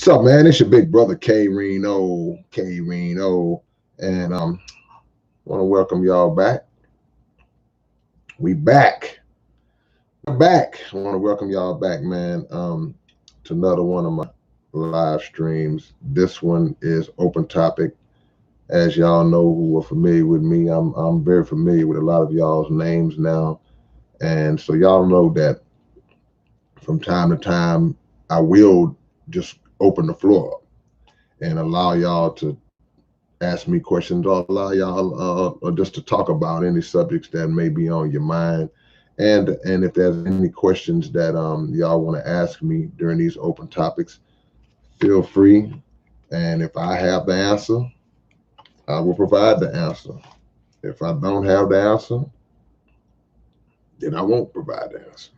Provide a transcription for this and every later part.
What's up, man? It's your big brother K-Rino, and want to welcome y'all back. We back. We're back. I want to welcome y'all back, man, to another one of my live streams. This one is open topic. As y'all know who are familiar with me, I'm very familiar with a lot of y'all's names now, and so y'all know that from time to time I will just open the floor up and allow y'all to ask me questions or allow y'all or just to talk about any subjects that may be on your mind. And if there's any questions that y'all want to ask me during these open topics, feel free. And if I have the answer, I will provide the answer. If I don't have the answer, then I won't provide the answer.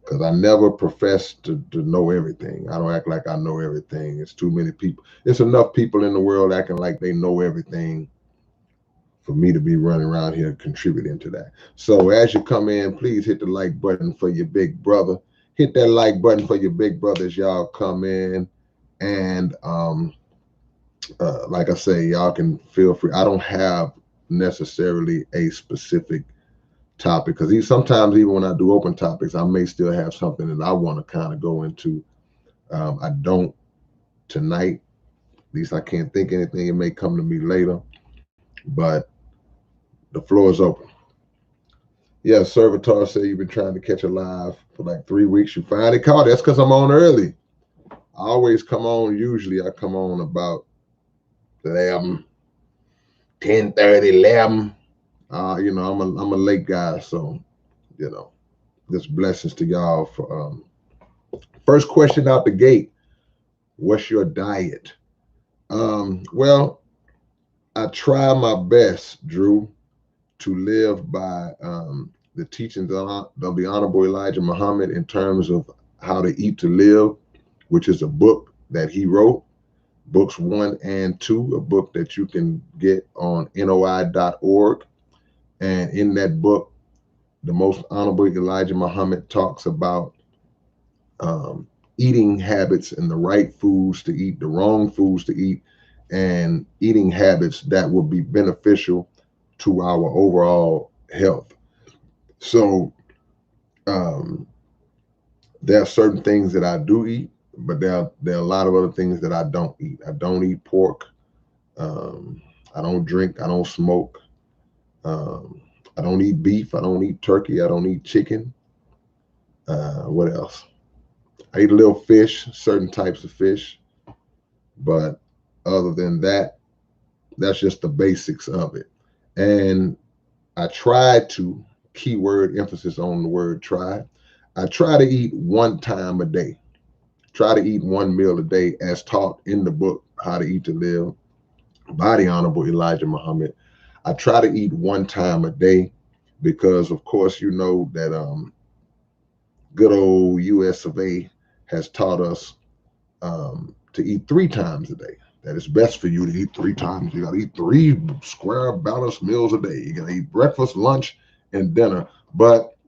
Because I never profess to know everything. I don't act like I know everything. It's too many people. It's enough people in the world acting like they know everything for me to be running around here contributing to that. So as you come in, please hit the like button for your big brother. Hit that like button for your big brothers. Y'all come in, and like I say, y'all can feel free. I don't have necessarily a specific topic because sometimes even when I do open topics, I may still have something that I want to kind of go into. I don't tonight. At least I can't think anything. It may come to me later, but the floor is open. Yeah, Servitor said you've been trying to catch a live for like 3 weeks. You finally caught it. That's because I'm on early. I always come on. Usually I come on about 11, 10:30, 11. I'm a late guy, so just blessings to y'all. For first question out the gate: what's your diet? Well, I try my best, Drew, to live by the teachings of the Honorable Elijah Muhammad in terms of how to eat to live, which is a book that he wrote, books 1 and 2, a book that you can get on noi.org. And in that book, the most Honorable Elijah Muhammad talks about eating habits and the right foods to eat, the wrong foods to eat, and eating habits that will be beneficial to our overall health. So there are certain things that I do eat, but there are a lot of other things that I don't eat. I don't eat pork. I don't drink. I don't smoke. I don't eat beef. I don't eat turkey. I don't eat chicken. What else? I eat a little fish, certain types of fish, but other than that, that's just the basics of it. And I try to, keyword emphasis on the word try. I try to eat one time a day. Try to eat one meal a day as taught in the book, How to Eat to Live by the Honorable Elijah Muhammad. I try to eat one time a day because, of course, you know that good old US of A has taught us to eat 3 times a day. That it's best for you to eat 3 times. You got to eat 3 square balanced meals a day. You got to eat breakfast, lunch, and dinner. But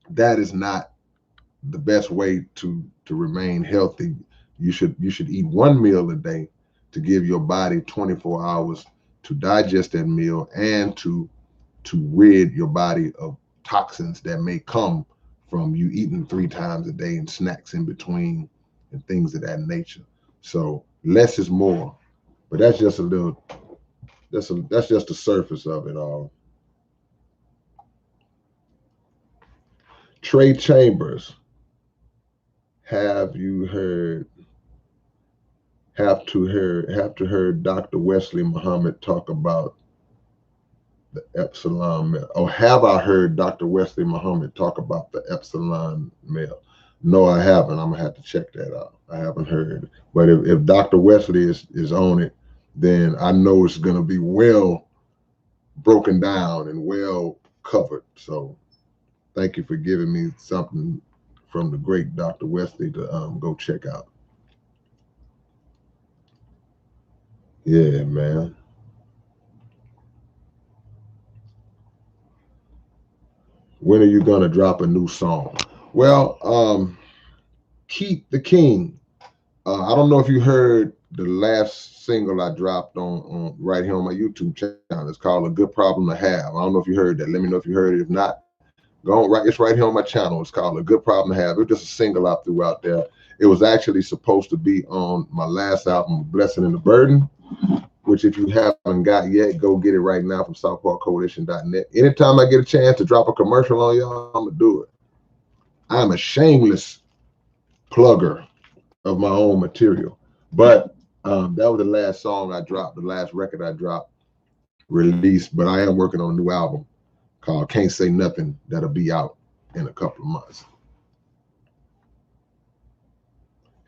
that is not the best way to remain healthy. You should eat 1 meal a day to give your body 24 hours to digest that meal and to rid your body of toxins that may come from you eating 3 times a day and snacks in between and things of that nature. So less is more, but that's just a little. That's just the surface of it all. Trey Chambers, have you heard? Have to heard Dr. Wesley Muhammad talk about the Epsilon male? Or have I heard Dr. Wesley Muhammad talk about the Epsilon male? No, I haven't. I'm gonna have to check that out. I haven't heard. But if Dr. Wesley is on it, then I know it's gonna be well broken down and well covered. So thank you for giving me something from the great Dr. Wesley to go check out. Yeah, man. When are you gonna drop a new song? Well, Keith the King I don't know if you heard the last single I dropped on right here on my YouTube channel. It's called "A Good Problem to Have." I don't know if you heard that. Let me know if you heard it. If not, go on, right. It's right here on my channel. It's called "A Good Problem to Have." It's just a single I threw out there. It was actually supposed to be on my last album, "Blessing and the Burden," which if you haven't got yet, go get it right now from southparkcoalition.net. Anytime I get a chance to drop a commercial on y'all, I'm gonna do it. I'm a shameless plugger of my own material. But that was the last song I dropped, the last record I dropped, released. But I am working on a new album called "Can't Say Nothing" that'll be out in a couple of months.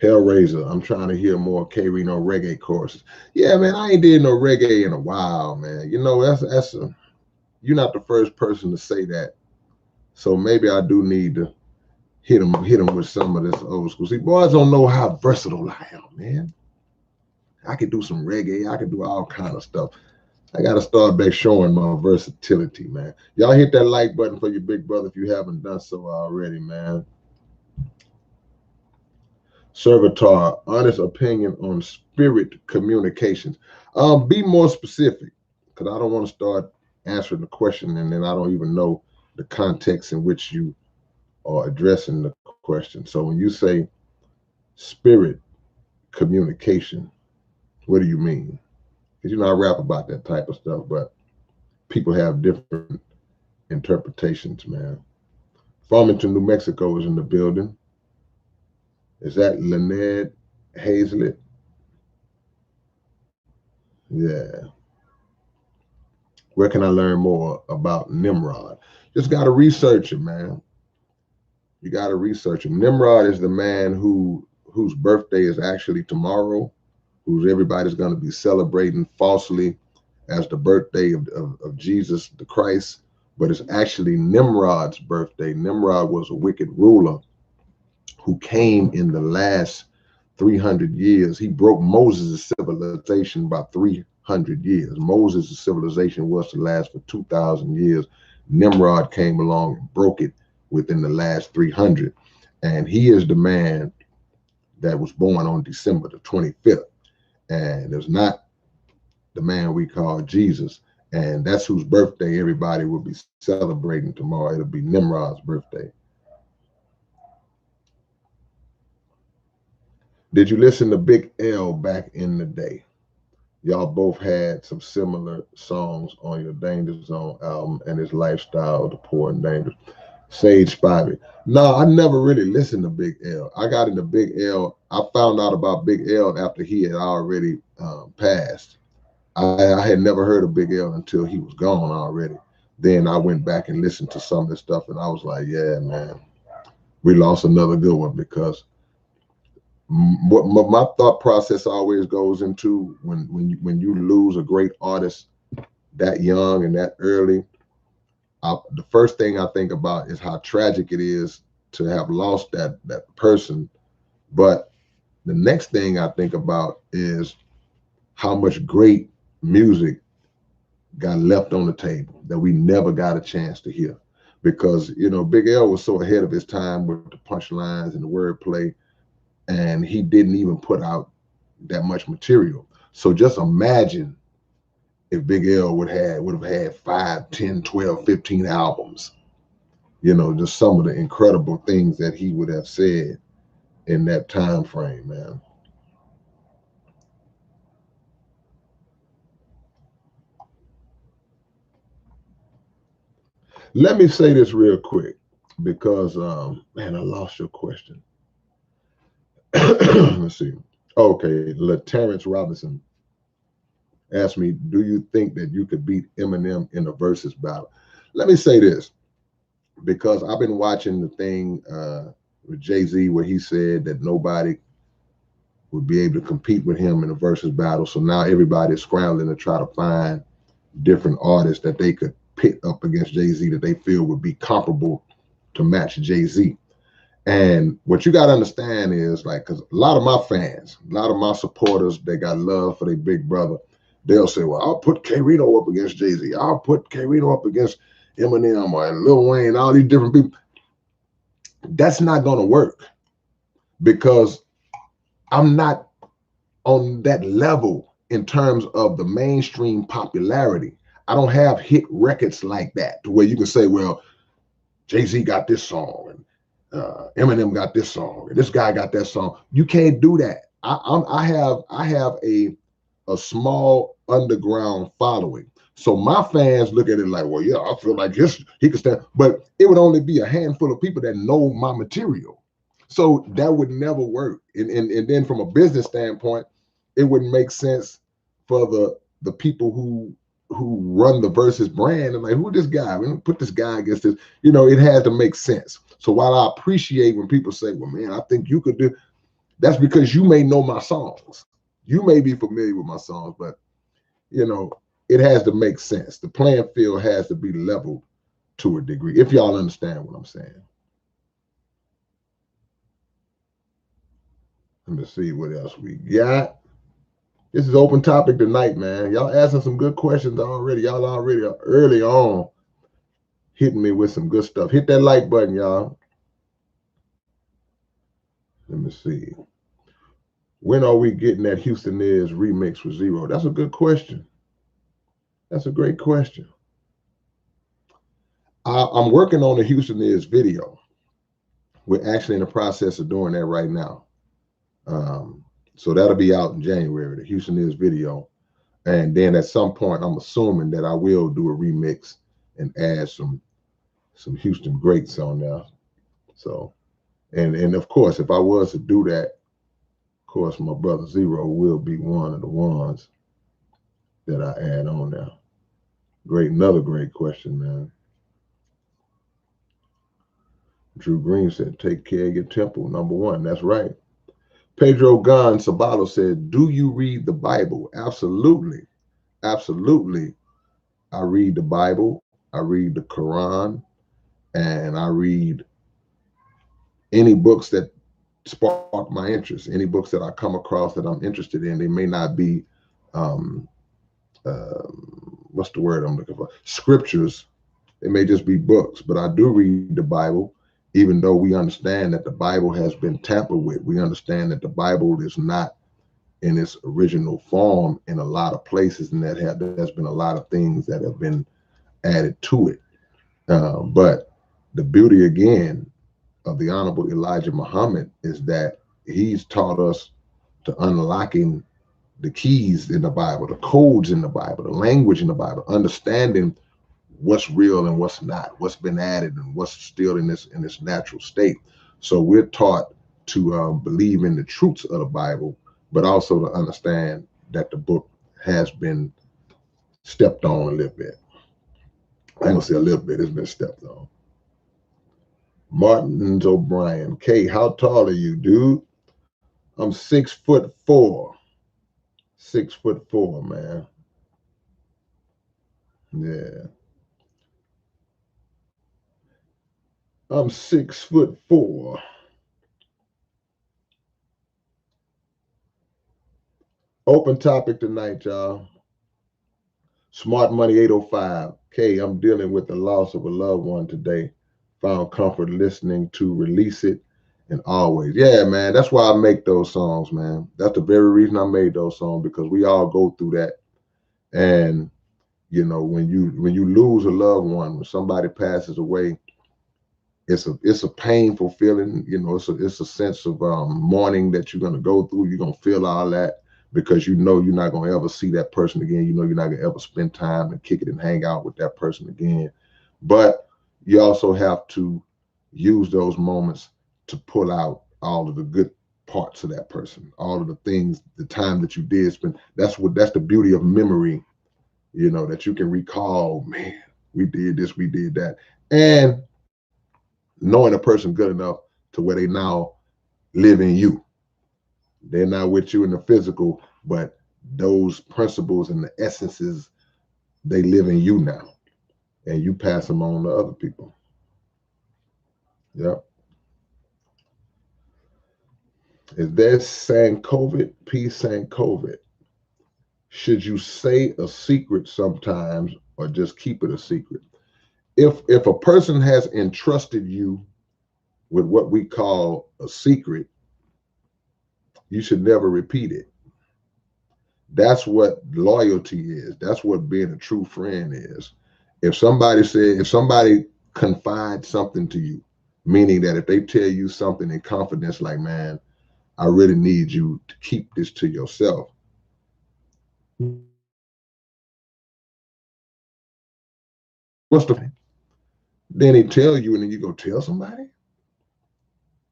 Hellraiser, I'm trying to hear more K-Rino reggae choruses. Yeah, man, I ain't did no reggae in a while, man. You know, you're not the first person to say that. So maybe I do need to hit him with some of this old school. See, boys don't know how versatile I am, man. I could do some reggae. I could do all kind of stuff. I got to start back showing my versatility, man. Y'all hit that like button for your big brother if you haven't done so already, man. Servitor, honest opinion on spirit communications. Be more specific, because I don't want to start answering the question and then I don't even know the context in which you are addressing the question. So when you say spirit communication, what do you mean? Because you know I rap about that type of stuff, but people have different interpretations, man. Farmington, New Mexico is in the building. Is that Lynette Hazlett? Yeah. Where can I learn more about Nimrod? Just got to research it, man. You got to research him. Nimrod is the man whose birthday is actually tomorrow, who's everybody's going to be celebrating falsely as the birthday of Jesus the Christ, but it's actually Nimrod's birthday. Nimrod was a wicked ruler who came in the last 300 years. He broke Moses' civilization by 300 years. Moses' civilization was to last for 2,000 years. Nimrod came along and broke it within the last 300. And he is the man that was born on December the 25th. And it's not the man we call Jesus. And that's whose birthday everybody will be celebrating tomorrow. It'll be Nimrod's birthday. Did you listen to Big L back in the day? Y'all both had some similar songs on your Danger Zone album and his lifestyle, The Poor and Dangerous. Sage Spivey. No, I never really listened to Big L. I got into Big L. I found out about Big L after he had already passed. I had never heard of Big L until he was gone already. Then I went back and listened to some of this stuff, and I was like, yeah, man, we lost another good one. Because what my thought process always goes into when you lose a great artist that young and that early, the first thing I think about is how tragic it is to have lost that person. But the next thing I think about is how much great music got left on the table that we never got a chance to hear. Because, you know, Big L was so ahead of his time with the punchlines and the wordplay, and he didn't even put out that much material. So just imagine if Big L would have had 5, 10, 12, 15 albums, you know, just some of the incredible things that he would have said in that time frame, man. Let me say this real quick because, man, I lost your question. Let's see. Okay, Terrence Robinson asked me, do you think that you could beat Eminem in a versus battle? Let me say this, because I've been watching the thing with Jay-Z where he said that nobody would be able to compete with him in a versus battle. So now everybody is scrambling to try to find different artists that they could pit up against Jay-Z that they feel would be comparable to match Jay-Z. And what you got to understand is, like, because a lot of my fans, a lot of my supporters, they got love for their big brother. They'll say, well, I'll put K-Rino up against Jay-Z. I'll put K-Rino up against Eminem or Lil Wayne, all these different people. That's not going to work, because I'm not on that level in terms of the mainstream popularity. I don't have hit records like that to where you can say, well, Jay-Z got this song and Eminem got this song and this guy got that song. You can't do that. I have a small underground following. So my fans look at it like, well, yeah, I feel like he could stand, but it would only be a handful of people that know my material. So that would never work. And then from a business standpoint, it wouldn't make sense for the people who run the Versus brand and like, who this guy? We don't put this guy against this. You know, it has to make sense. So while I appreciate when people say, well, man, I think you could do, that's because you may know my songs. You may be familiar with my songs, but you know, it has to make sense. The playing field has to be leveled to a degree, if y'all understand what I'm saying. Let me see what else we got. This is open topic tonight, man. Y'all asking some good questions already. Y'all already early on hitting me with some good stuff. Hit that like button, y'all. Let me see. When are we getting that Houston Is remix for Zero? That's a good question. That's a great question. I'm working on the Houston Is video. We're actually in the process of doing that right now. So that'll be out in January, the Houston Is video. And then at some point, I'm assuming that I will do a remix and add some Houston greats on there. So, and of course, if I was to do that, of course, my brother Zero will be one of the ones that I add on there. Great, another great question, man. Drew Green said, take care of your temple, number one. That's right. Pedro Gon Sabato said, do you read the Bible? Absolutely. Absolutely. I read the Bible. I read the Quran. And I read any books that spark my interest, any books that I come across that I'm interested in. They may not be, what's the word I'm looking for? Scriptures. It may just be books, but I do read the Bible, even though we understand that the Bible has been tampered with. We understand that the Bible is not in its original form in a lot of places, and there's been a lot of things that have been added to it. But the beauty, again, of the Honorable Elijah Muhammad is that he's taught us to unlocking the keys in the Bible, the codes in the Bible, the language in the Bible, understanding what's real and what's not, what's been added and what's still in this natural state. So we're taught to believe in the truths of the Bible, but also to understand that the book has been stepped on a little bit. I ain't gonna say a little bit, it's been stepped on. Martins O'Brien, K, how tall are you, dude? I'm 6'4". 6'4", man. Yeah. I'm 6'4". Open topic tonight, y'all. Smart Money 805. K, I'm dealing with the loss of a loved one today. Found comfort listening to Release It and Always. Yeah, man, that's why I make those songs, man. That's the very reason I made those songs, because we all go through that. And you know, when you lose a loved one, when somebody passes away, it's a painful feeling. You know, it's a sense of mourning that you're gonna go through. You're gonna feel all that because you know you're not gonna ever see that person again. You know you're not gonna ever spend time and kick it and hang out with that person again. But you also have to use those moments to pull out all of the good parts of that person, all of the things, the time that you did spend. That's the beauty of memory. You know, that you can recall, man, we did this, we did that. And knowing a person good enough to where they now live in you. They're not with you in the physical, but those principles and the essences, they live in you now. And you pass them on to other people. Yep. Is there saying COVID? Peace saying COVID. Should you say a secret sometimes or just keep it a secret? If a person has entrusted you with what we call a secret, you should never repeat it. That's what loyalty is. That's what being a true friend is. If somebody confides something to you, meaning that if they tell you something in confidence, like, man, I really need you to keep this to yourself. What's the, then he tell you and then you go tell somebody,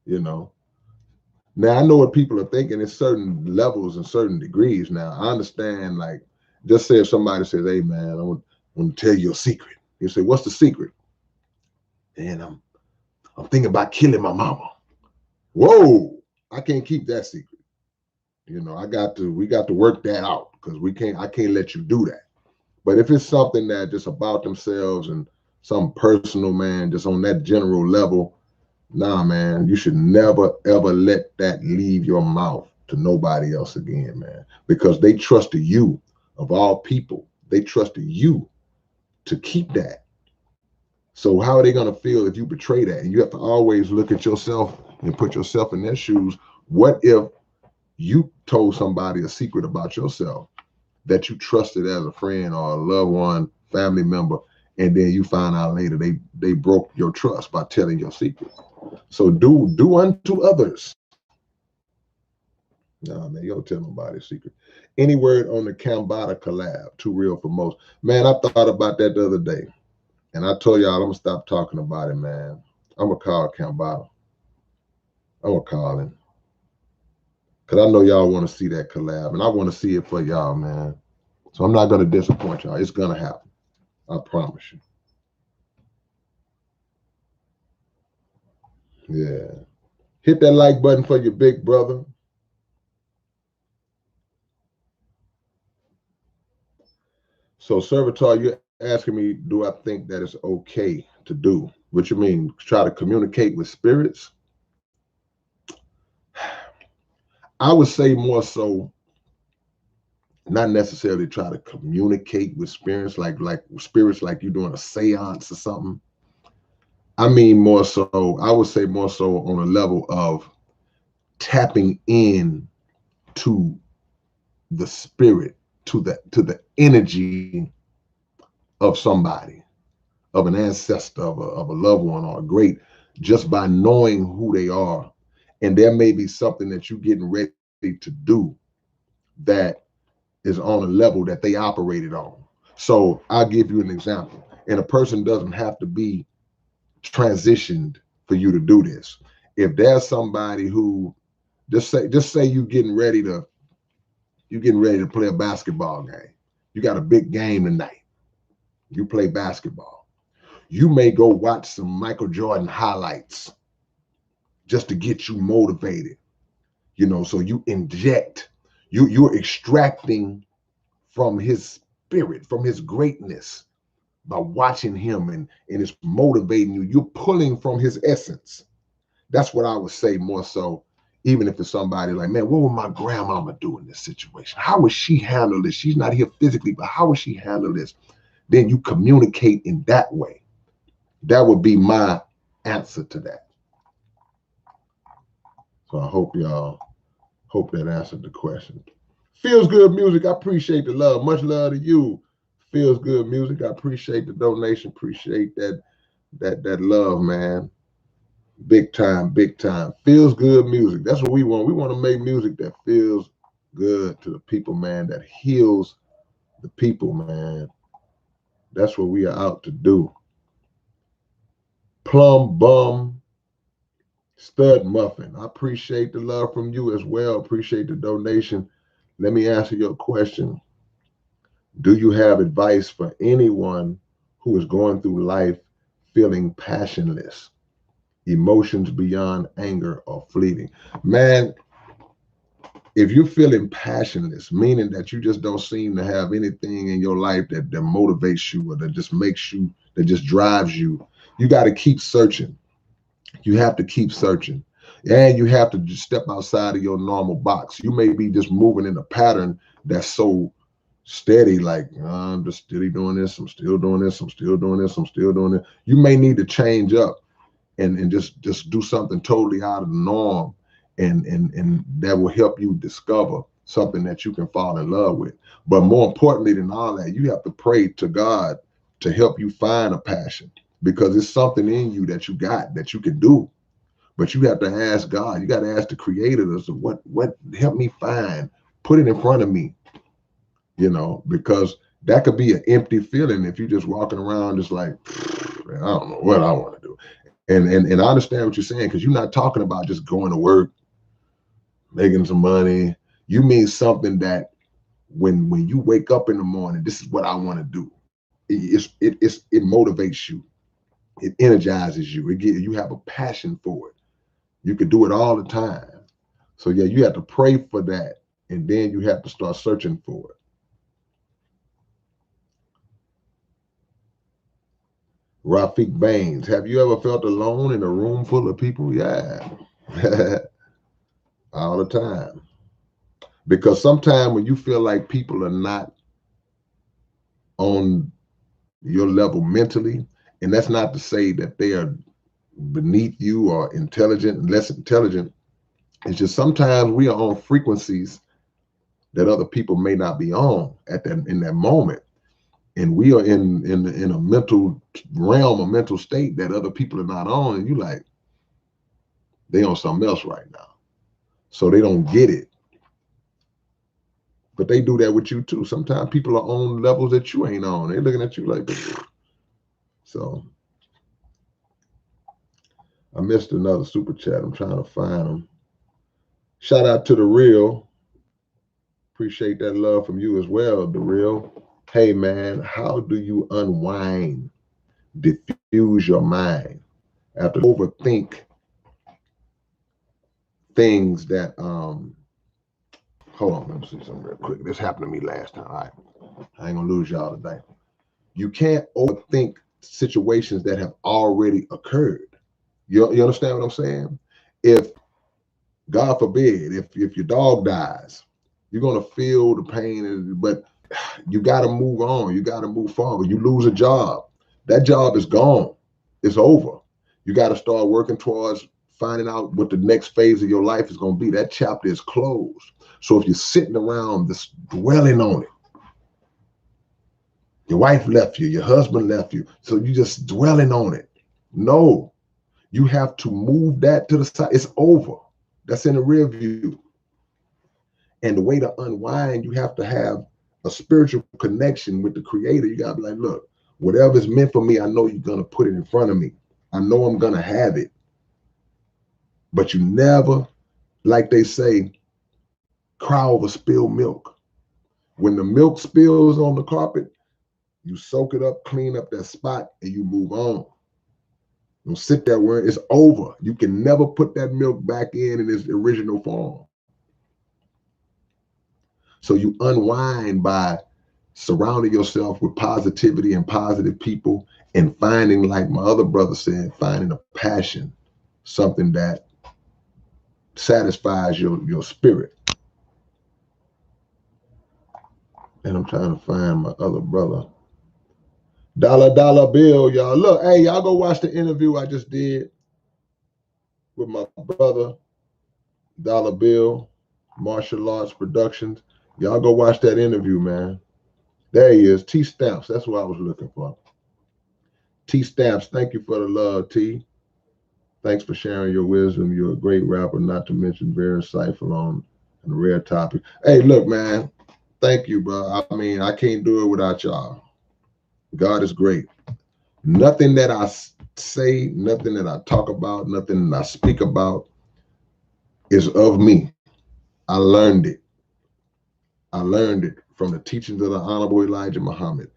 you know. Now I know what people are thinking in certain levels and certain degrees. Now I understand, like, just say if somebody says, hey man, want to tell you a secret. You say, what's the secret? And I'm thinking about killing my mama. Whoa, I can't keep that secret. You know, we got to work that out because I can't let you do that. But if it's something that just about themselves and some personal, man, just on that general level, nah, man, you should never, ever let that leave your mouth to nobody else again, man, because they trusted you. Of all people, they trusted you to keep that. So how are they going to feel if you betray that? And you have to always look at yourself and put yourself in their shoes. What if you told somebody a secret about yourself that you trusted as a friend or a loved one, family member, and then you find out later they broke your trust by telling your secret? So do unto others. Nah, man, you don't tell nobody a secret. Any word on the Kambata collab? Too real for most. Man, I thought about that the other day, and I told y'all I'm gonna stop talking about it, man. I'm gonna call Kambata. I'm gonna call him. Because I know y'all want to see that collab, and I want to see it for y'all, man. So I'm not going to disappoint y'all. It's going to happen. I promise you. Yeah. Hit that like button for your big brother. So, Servitor, you're asking me, do I think that it's okay to do? What you mean? Try to communicate with spirits? I would say more so not necessarily try to communicate with spirits like you're doing a seance or something. I mean more so, I would say more so on a level of tapping in to the spirit, to the energy of somebody, of an ancestor, of a loved one, or a great, just by knowing who they are. And there may be something that you're getting ready to do that is on a level that they operated on. So I'll give you an example. And a person doesn't have to be transitioned for you to do this. If there's somebody who just say you're getting ready to play a basketball game. You got a big game tonight. You play basketball. You may go watch some Michael Jordan highlights just to get you motivated. You know, so you inject, you're extracting from his spirit, from his greatness by watching him, and it's motivating you. You're pulling from his essence. That's what I would say more so. Even if it's somebody like, man, what would my grandmama do in this situation? How would she handle this? She's not here physically, but how would she handle this? Then you communicate in that way. That would be my answer to that. So I hope that answered the question. Feels good music. I appreciate the love. Much love to you. Feels good music. I appreciate the donation. Appreciate that love, man. Big time, big time. Feels good music. That's what we want. We want to make music that feels good to the people, man, that heals the people, man. That's what we are out to do. Plum Bum Stud Muffin. I appreciate the love from you as well. Appreciate the donation. Let me answer your question. Do you have advice for anyone who is going through life feeling passionless, emotions beyond anger or fleeting? Man, if you're feeling passionless, meaning that you just don't seem to have anything in your life that motivates you or that just makes you, that just drives you, you got to keep searching. You have to keep searching. And you have to just step outside of your normal box. You may be just moving in a pattern that's so steady, like, I'm just steady doing this, I'm still doing this, I'm still doing this, I'm still doing it. You may need to change up and just do something totally out of the norm and that will help you discover something that you can fall in love with. But more importantly than all that, you have to pray to God to help you find a passion, because it's something in you that you got that you can do. But you have to ask God. You got to ask the Creator, what help me find, put it in front of me, because that could be an empty feeling if you're just walking around just like, I don't know what I want to do. And I understand what you're saying, because you're not talking about just going to work, making some money. You mean something that when you wake up in the morning, this is what I want to do. It motivates you. It energizes you. You have a passion for it. You can do it all the time. So yeah, you have to pray for that, and then you have to start searching for it. Rafik Baines, have you ever felt alone in a room full of people? Yeah, all the time. Because sometimes when you feel like people are not on your level mentally, and that's not to say that they are beneath you or intelligent, less intelligent. It's just sometimes we are on frequencies that other people may not be on in that moment, and we are in a mental realm, a mental state that other people are not on, and you like, they on something else right now, so they don't get it. But they do that with you too. Sometimes people are on levels that you ain't on. They're looking at you like, so. I missed another super chat. I'm trying to find them. Shout out to The Real. Appreciate that love from you as well, The Real. Hey, man, how do you unwind, diffuse your mind after overthink things that, hold on, let me see something real quick. This happened to me last time. All right. I ain't gonna lose y'all today. You can't overthink situations that have already occurred. You understand what I'm saying? If, God forbid, if your dog dies, you're gonna feel the pain, but you gotta move on. You gotta move forward. You lose a job, that job is gone. It's over. You gotta start working towards finding out what the next phase of your life is gonna be. That chapter is closed. So if you're sitting around just dwelling on it, your wife left you, your husband left you, so you just dwelling on it. No, you have to move that to the side. It's over. That's in the rear view. And the way to unwind, you have to have a spiritual connection with the Creator. You gotta be like, look, whatever is meant for me, I know you're gonna put it in front of me. I know I'm gonna have it. But you never, like they say, cry over spilled milk. When the milk spills on the carpet, you soak it up, clean up that spot, and you move on. Don't sit there where it's over. You can never put that milk back in its original form. So you unwind by surrounding yourself with positivity and positive people, and finding, like my other brother said, finding a passion, something that satisfies your spirit. And I'm trying to find my other brother. Dollar Bill, y'all. Look, hey, y'all go watch the interview I just did with my brother, Dollar Bill, Martial Arts Productions. Y'all go watch that interview, man. There he is, T Stamps. That's what I was looking for. T Stamps, thank you for the love, T. Thanks for sharing your wisdom. You're a great rapper, not to mention very insightful on a rare topic. Hey, look, man, thank you, bro. I mean, I can't do it without y'all. God is great. Nothing that I say, nothing that I talk about, nothing that I speak about is of me. I learned it. I learned it from the teachings of the Honorable Elijah Muhammad,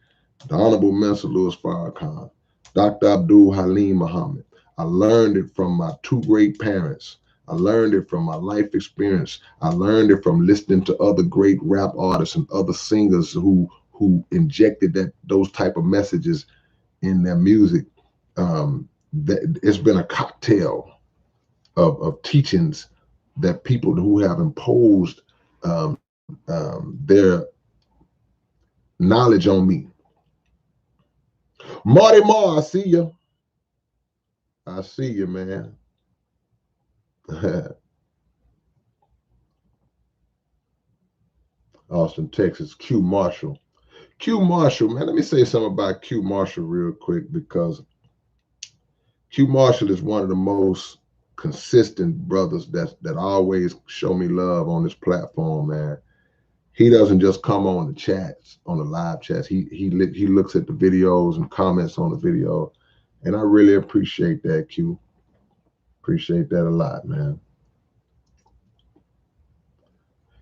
the Honorable Mensa Louis Farrakhan, Dr. Abdul Halim Muhammad. I learned it from my two great parents. I learned it from my life experience. I learned it from listening to other great rap artists and other singers who injected those type of messages in their music. It's been a cocktail of teachings that people who have imposed their knowledge on me. Marty Moore, I see you. I see you, man. Austin, Texas. Q Marshall. Q Marshall, man, let me say something about Q Marshall real quick, because Q Marshall is one of the most consistent brothers that always show me love on this platform, man. He doesn't just come on the chats, on the live chats. He looks at the videos and comments on the video, and I really appreciate that, Q. Appreciate that a lot, man.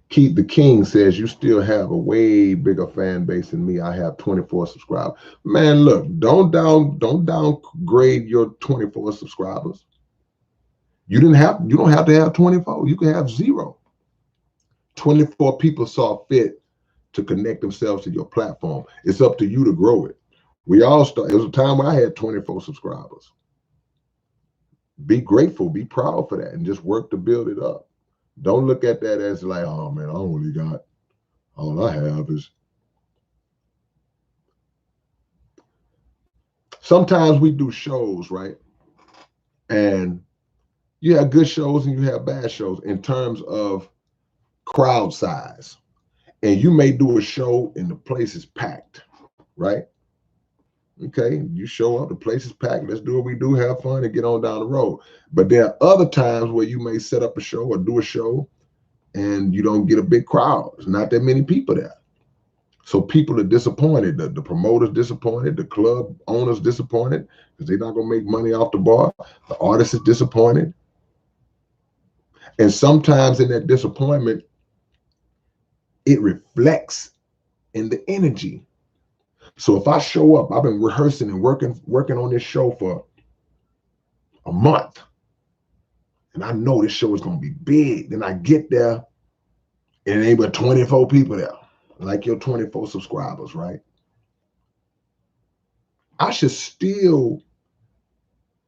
Keith the King says, you still have a way bigger fan base than me. I have 24 subscribers. Man, look, don't downgrade your 24 subscribers. You don't have to have 24. You can have 0. 24 people saw fit to connect themselves to your platform. It's up to you to grow it. We all start. It was a time where I had 24 subscribers. Be grateful, be proud for that, and just work to build it up. Don't look at that as like, oh man, I only got, all I have is. Sometimes we do shows, right? And you have good shows and you have bad shows in terms of crowd size. And you may do a show and the place is packed, right? Okay, you show up, the place is packed, let's do what we do, have fun, and get on down the road. But there are other times where you may set up a show or do a show and you don't get a big crowd. There's not that many people there. So people are disappointed. The promoter's disappointed. The club owner's disappointed because they're not going to make money off the bar. The artist is disappointed. And sometimes in that disappointment, it reflects in the energy. So if I show up, I've been rehearsing and working on this show for a month, and I know this show is going to be big. Then I get there, and it ain't but 24 people there, like your 24 subscribers, right? I should still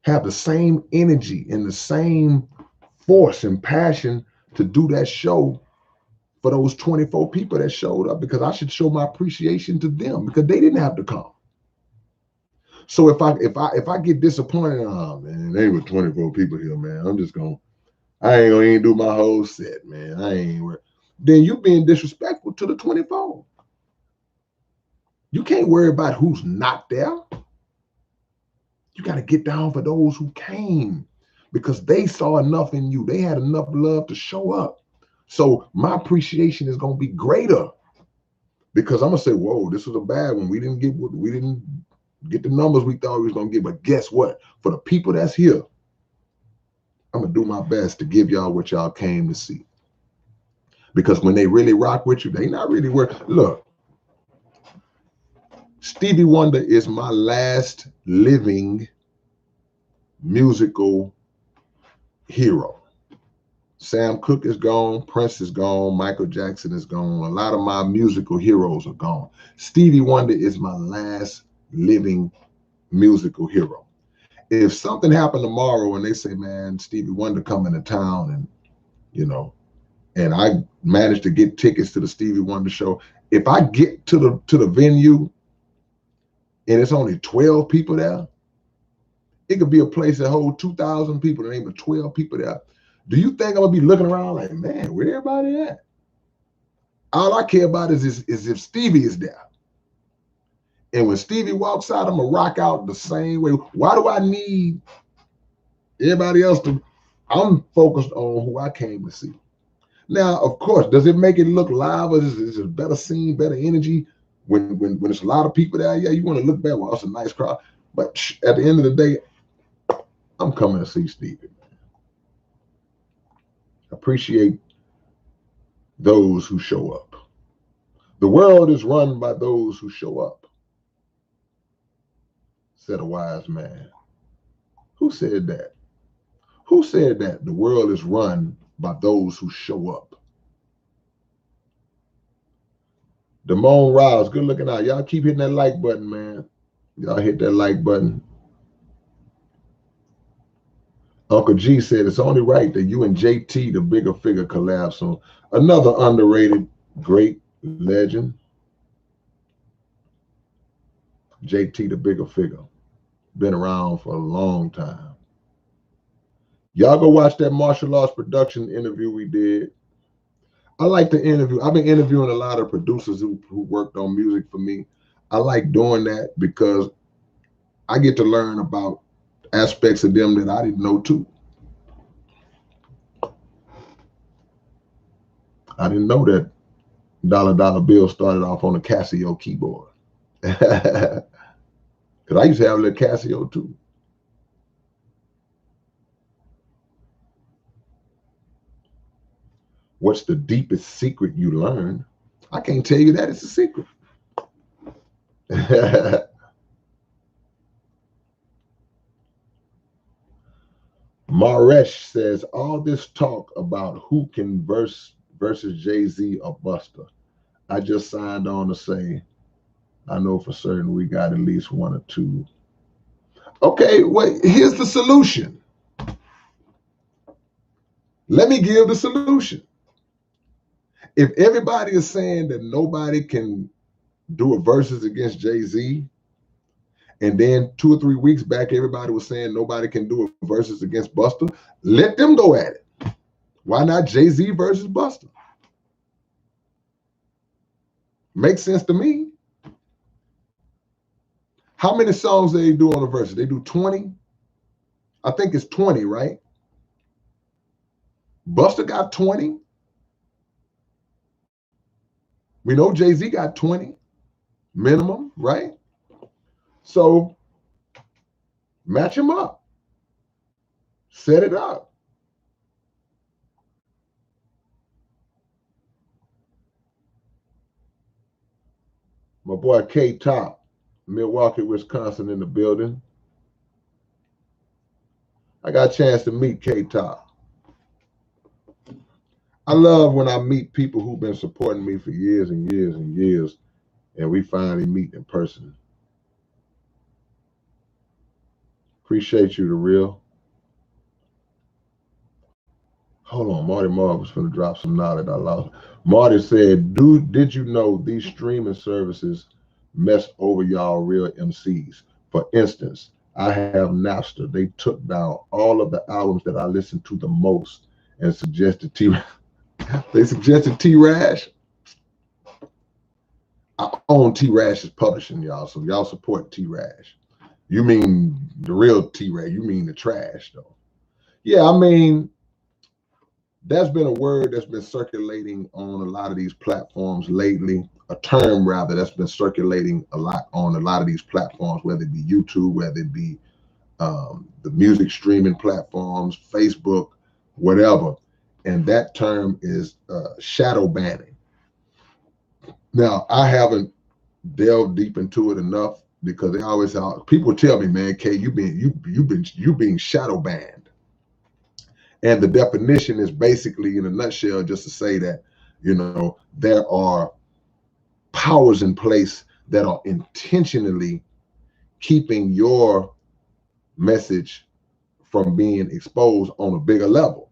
have the same energy and the same force and passion to do that show for those 24 people that showed up, because I should show my appreciation to them because they didn't have to come. So if I get disappointed, oh man, there were 24 people here, man. I ain't gonna even do my whole set, man. Then you being disrespectful to the 24. You can't worry about who's not there. You got to get down for those who came because they saw enough in you. They had enough love to show up. So my appreciation is going to be greater because I'm going to say, whoa, this was a bad one. We didn't get the numbers we thought we was going to get. But guess what? For the people that's here, I'm going to do my best to give y'all what y'all came to see. Because when they really rock with you, they not really work. Look, Stevie Wonder is my last living musical hero. Sam Cooke is gone, Prince is gone, Michael Jackson is gone. A lot of my musical heroes are gone. Stevie Wonder is my last living musical hero. If something happened tomorrow and they say, man, Stevie Wonder coming to town, and and I managed to get tickets to the Stevie Wonder show, if I get to the venue and it's only 12 people there, it could be a place that holds 2,000 people and ain't but 12 people there. Do you think I'm gonna be looking around like, man, where everybody at? All I care about is if Stevie is there. And when Stevie walks out, I'm gonna rock out the same way. Why do I need everybody else to? I'm focused on who I came to see. Now, of course, does it make it look live? Or is it a better scene, better energy when it's a lot of people there? Yeah, you want to look back. Well, it's a nice crowd. But at the end of the day, I'm coming to see Stevie. Appreciate those who show up. The world is run by those who show up, said a wise man. Who said that? Who said that? The world is run by those who show up. Damone Riles, good looking out. Y'all keep hitting that like button, man. Y'all hit that like button. Uncle G said it's only right that you and JT, the bigger figure, collab soon. Another underrated great legend. JT, the bigger figure. Been around for a long time. Y'all go watch that martial arts production interview we did. I like to interview. I've been interviewing a lot of producers who worked on music for me. I like doing that because I get to learn about aspects of them that I didn't know too. I didn't know that Dollar Bill started off on a Casio keyboard. Because I used to have a little Casio too. What's the deepest secret you learned? I can't tell you that. It's a secret. Maresh says, all this talk about who can versus Jay-Z or Buster. I just signed on to say, I know for certain we got at least one or two. Okay, wait, here's the solution. Let me give the solution. If everybody is saying that nobody can do a versus against Jay-Z, and then 2 or 3 weeks back, everybody was saying nobody can do a versus against Buster, let them go at it. Why not Jay-Z versus Buster? Makes sense to me. How many songs do they do on a versus? They do 20? I think it's 20, right? Buster got 20. We know Jay-Z got 20 minimum, right? So match them up. Set it up. My boy K-Top, Milwaukee, Wisconsin in the building. I got a chance to meet K-Top. I love when I meet people who've been supporting me for years and years and years, and we finally meet in person. Appreciate you, The Real. Hold on, Marty Marv was going to drop some knowledge I lost. Marty said, did you know these streaming services mess over y'all real MCs? For instance, I have Napster. They took down all of the albums that I listened to the most and suggested they suggested T-Rash. I own T-Rash's publishing, y'all, so y'all support T-Rash. You mean the real T-Rash. You mean the trash, though. Yeah, I mean, that's been a word that's been circulating on a lot of these platforms lately, a term rather that's been circulating a lot on a lot of these platforms, whether it be YouTube, whether it be the music streaming platforms, Facebook, whatever. And that term is shadow banning. Now, I haven't delved deep into it enough because they always people tell me, man, K, you being shadow banned. And the definition is basically, in a nutshell, just to say that, you know, there are powers in place that are intentionally keeping your message from being exposed on a bigger level.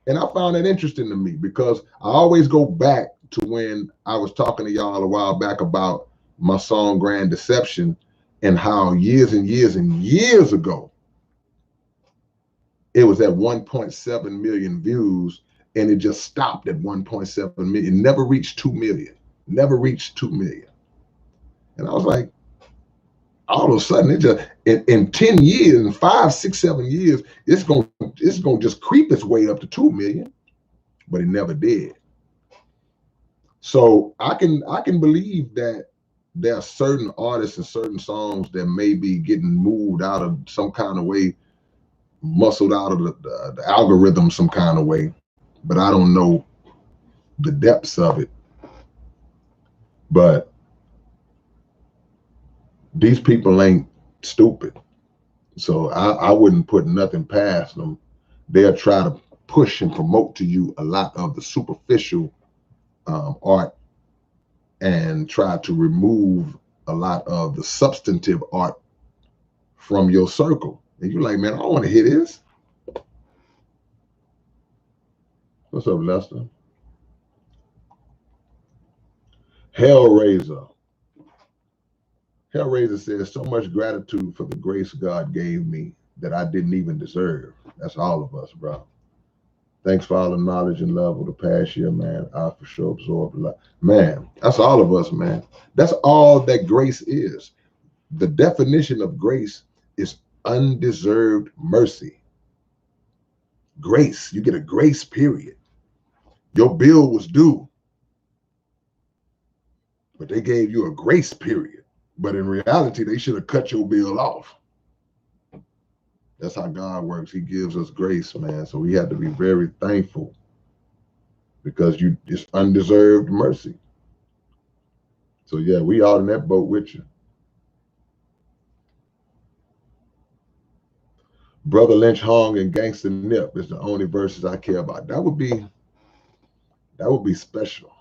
And I found that interesting to me because I always go back to when I was talking to y'all a while back about my song Grand Deception and how years and years and years ago, it was at 1.7 million views and it just stopped at 1.7 million. It never reached 2 million, never reached 2 million. And I was like, all of a sudden, it just in 10 years, in 5, 6, 7 years, it's gonna just creep its way up to 2 million, but it never did. So I can believe that there are certain artists and certain songs that may be getting moved out of some kind of way, muscled out of the algorithm some kind of way, but I don't know the depths of it. But these people ain't stupid. So I wouldn't put nothing past them. They'll try to push and promote to you a lot of the superficial art and try to remove a lot of the substantive art from your circle. And you're like, man, I don't want to hear this. What's up, Lester? Hellraiser. Hellraiser says, so much gratitude for the grace God gave me that I didn't even deserve. That's all of us, bro. Thanks for all the knowledge and love of the past year, man. I for sure absorbed a lot. Man, that's all of us, man. That's all that grace is. The definition of grace is undeserved mercy. Grace, you get a grace period. Your bill was due, but they gave you a grace period. But in reality, they should have cut your bill off. That's how God works. He gives us grace, man. So we have to be very thankful because it's undeserved mercy. So yeah, we all in that boat with you. Brother Lynch Hong and Gangster Nip is the only verses I care about. That would be special.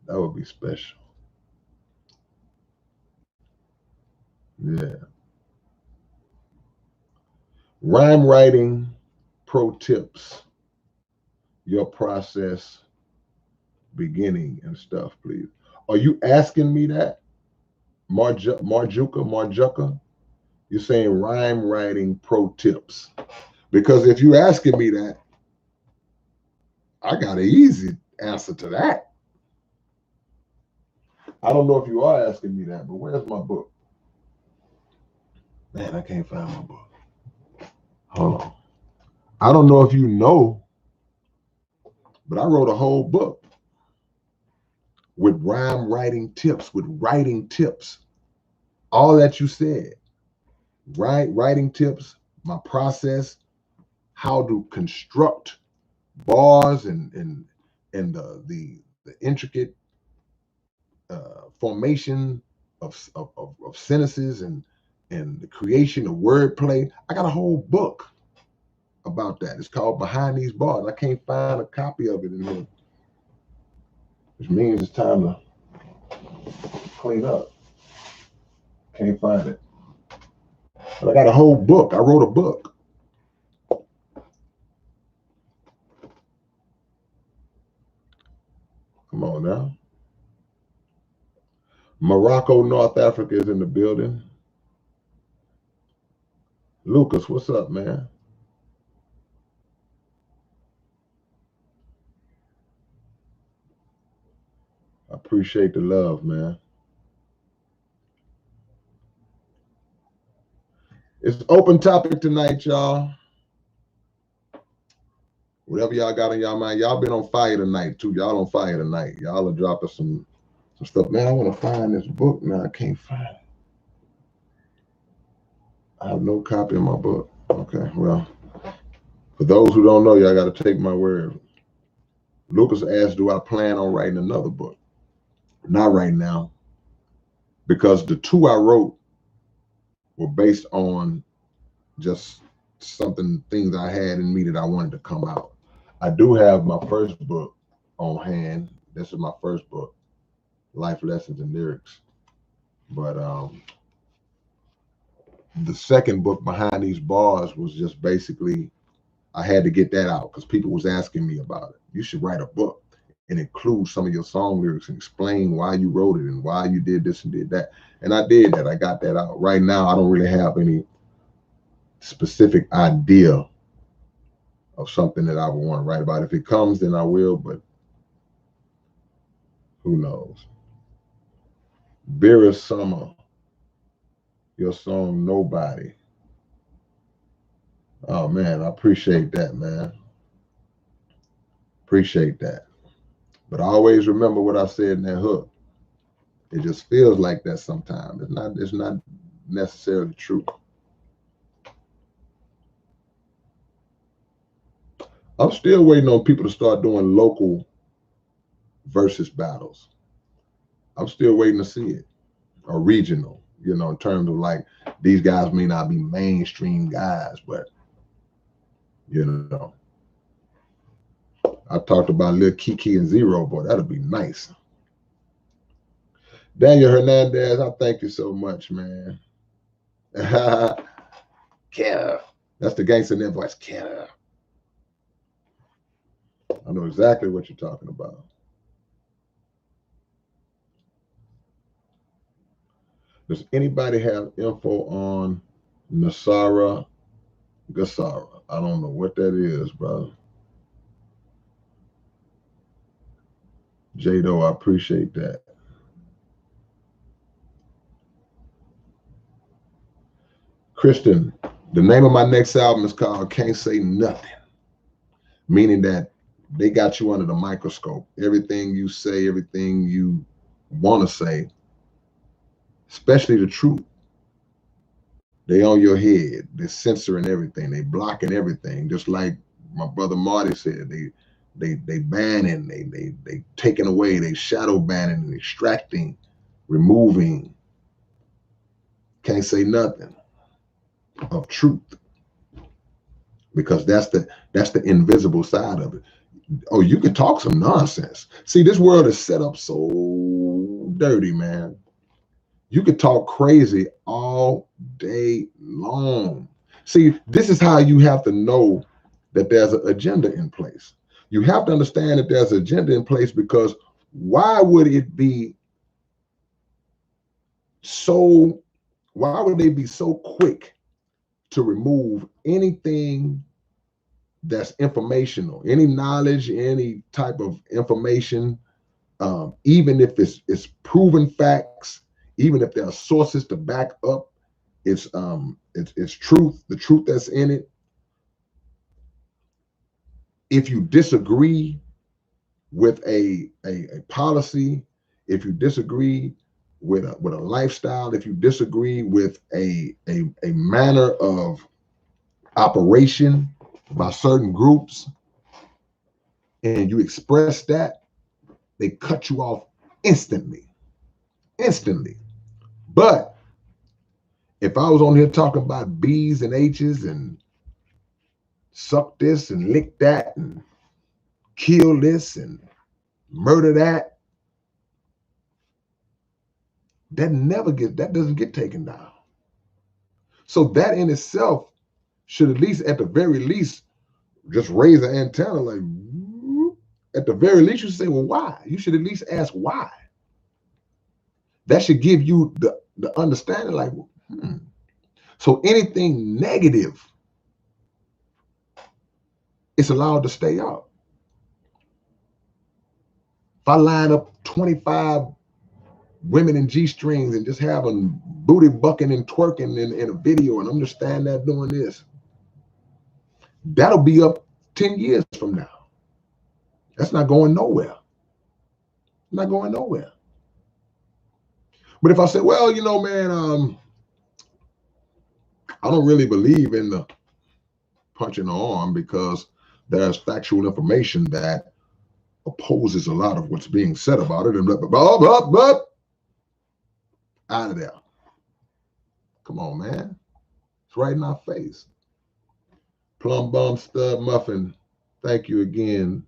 That would be special. Yeah. Rhyme writing pro tips. Your process beginning and stuff, please. Are you asking me that? Marjuka? You're saying rhyme writing pro tips. Because if you're asking me that, I got an easy answer to that. I don't know if you are asking me that, but where's my book? Man, I can't find my book. Hold on. I don't know if you know, but I wrote a whole book with rhyme writing tips, with writing tips. All that you said. Writing tips, my process, how to construct bars and the intricate formation of sentences and the creation of wordplay. I got a whole book about that. It's called Behind These Bars. I can't find a copy of it in here, which means it's time to clean up. Can't find it. But I got a whole book. I wrote a book. Come on now. Morocco, North Africa is in the building. Lucas, what's up, man? I appreciate the love, man. It's open topic tonight, y'all. Whatever y'all got on y'all mind. Y'all been on fire tonight, too. Y'all on fire tonight. Y'all are dropping some stuff. Man, I want to find this book now. I can't find it. I have no copy of my book. Okay, well, for those who don't know, y'all got to take my word. Lucas asked, do I plan on writing another book? Not right now, because the two I wrote were based on just things I had in me that I wanted to come out. I do have my first book on hand. This is my first book, Life Lessons and Lyrics. But the second book, Behind These Bars, was just basically, I had to get that out because people was asking me about it. You should write a book and include some of your song lyrics and explain why you wrote it and why you did this and did that. And I did that. I got that out. Right now, I don't really have any specific idea of something that I would want to write about. If it comes, then I will, but who knows? Vera Summer, your song Nobody. Oh man, I appreciate that, man. Appreciate that. But I always remember what I said in that hook. It just feels like that sometimes. It's not necessarily true. I'm still waiting on people to start doing local versus battles. I'm still waiting to see it. Or regional, in terms of like these guys may not be mainstream guys, but I talked about Lil Kiki and Zero, boy, that'll be nice. Daniel Hernandez, I thank you so much, man. Canada. That's the gangster in their voice, Canada. I know exactly what you're talking about. Does anybody have info on Nasara Gasara. I don't know what that is, brother. Jado, I appreciate that. Kristen, the name of my next album is called Can't Say Nothing, meaning that they got you under the microscope. Everything you say, everything you want to say, especially the truth, they on your head. They're censoring everything. They blocking everything. Just like my brother Marty said, they banning, they taking away, they shadow banning and extracting, removing. Can't say nothing of truth, because that's the invisible side of it. Oh, you can talk some nonsense. See, this world is set up so dirty, man. You could talk crazy all day long. See, this is how you have to know that there's an agenda in place. You have to understand that there's an agenda in place, because why would it be so, why would they be so quick to remove anything that's informational, any knowledge, any type of information, even if it's proven facts, even if there are sources to back up it's truth, the truth that's in it. If you disagree with a policy, if you disagree with a lifestyle, if you disagree with a manner of operation by certain groups, and you express that, they cut you off instantly. Instantly. But if I was on here talking about B's and H's and suck this and lick that and kill this and murder that, that doesn't get taken down. So that in itself should, at least, at the very least, just raise an antenna, like, at the very least, you say, well, why? You should at least ask why. That should give you the understanding, like, So anything negative, it's allowed to stay up. If I line up 25 women in G-strings and just have them booty bucking and twerking in a video, and I'm just standing there doing this, that'll be up 10 years from now. That's not going nowhere. Not going nowhere. But if I say, well, man, I don't really believe in the punching the arm, because there's factual information that opposes a lot of what's being said about it, and out of there. Come on, man. It's right in our face. Plum Bum Stud Muffin, thank you again.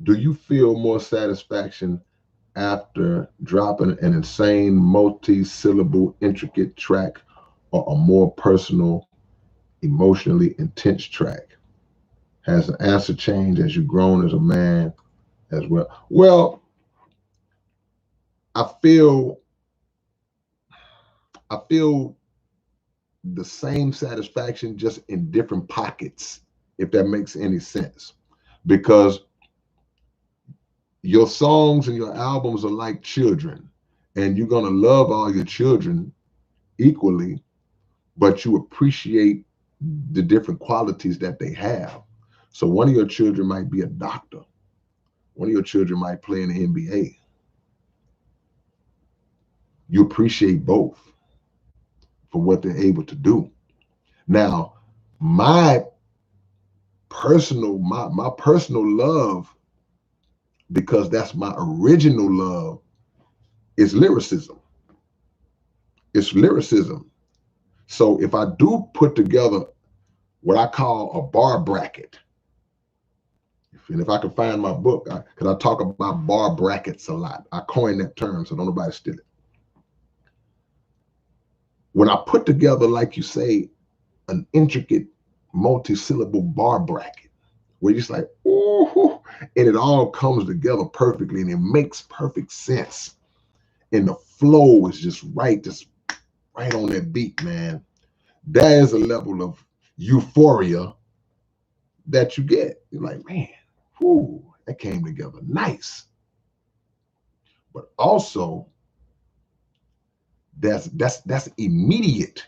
Do you feel more satisfaction after dropping an insane multi-syllable intricate track, or a more personal, emotionally intense track? Has the answer changed as you've grown as a man as well? Well, I feel the same satisfaction, just in different pockets, if that makes any sense. Because your songs and your albums are like children, and you're going to love all your children equally, but you appreciate the different qualities that they have. So one of your children might be a doctor. One of your children might play in the NBA. You appreciate both for what they're able to do. Now, my personal love, because that's my original love, is lyricism. It's lyricism. So if I do put together what I call a bar bracket, and if I can find my book, because I talk about bar brackets a lot. I coined that term, so don't nobody steal it. When I put together, like you say, an intricate multi-syllable bar bracket, where you're just like, ooh, and it all comes together perfectly, and it makes perfect sense, and the flow is just right on that beat, man. That is a level of euphoria that you get. You're like, man, whoo, that came together nice. But also, that's immediate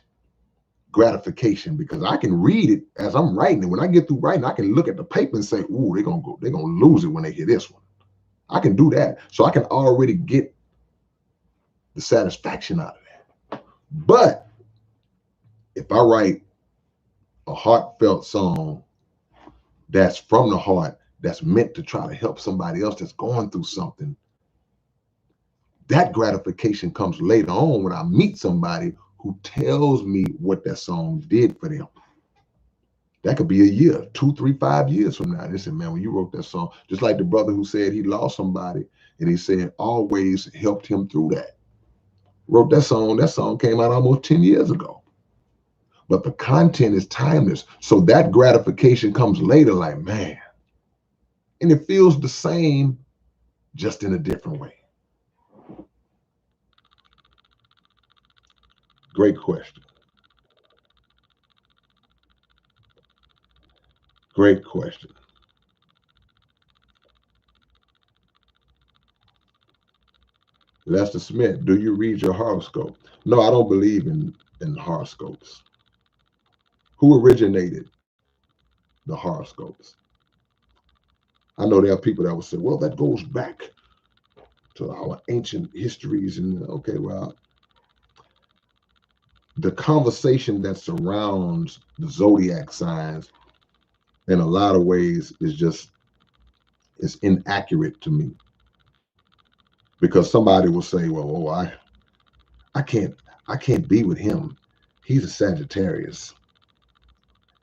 gratification, because I can read it as I'm writing it. When I get through writing, I can look at the paper and say, ooh, they're gonna lose it when they hear this one. I can do that. So I can already get the satisfaction out of that. But if I write a heartfelt song that's from the heart, that's meant to try to help somebody else that's going through something, that gratification comes later on when I meet somebody who tells me what that song did for them. That could be a year, 2, 3, 5 years from now. They said, man, when you wrote that song, just like the brother who said he lost somebody, and he said always helped him through that. Wrote that song came out almost 10 years ago. But the content is timeless. So that gratification comes later, like, man. And it feels the same, just in a different way. Great question. Great question. Lester Smith, do you read your horoscope? No, I don't believe in horoscopes. Who originated the horoscopes? I know there are people that will say, well, that goes back to our ancient histories. And okay, well, the conversation that surrounds the zodiac signs in a lot of ways is inaccurate to me. Because somebody will say, well, oh, I can't be with him. He's a Sagittarius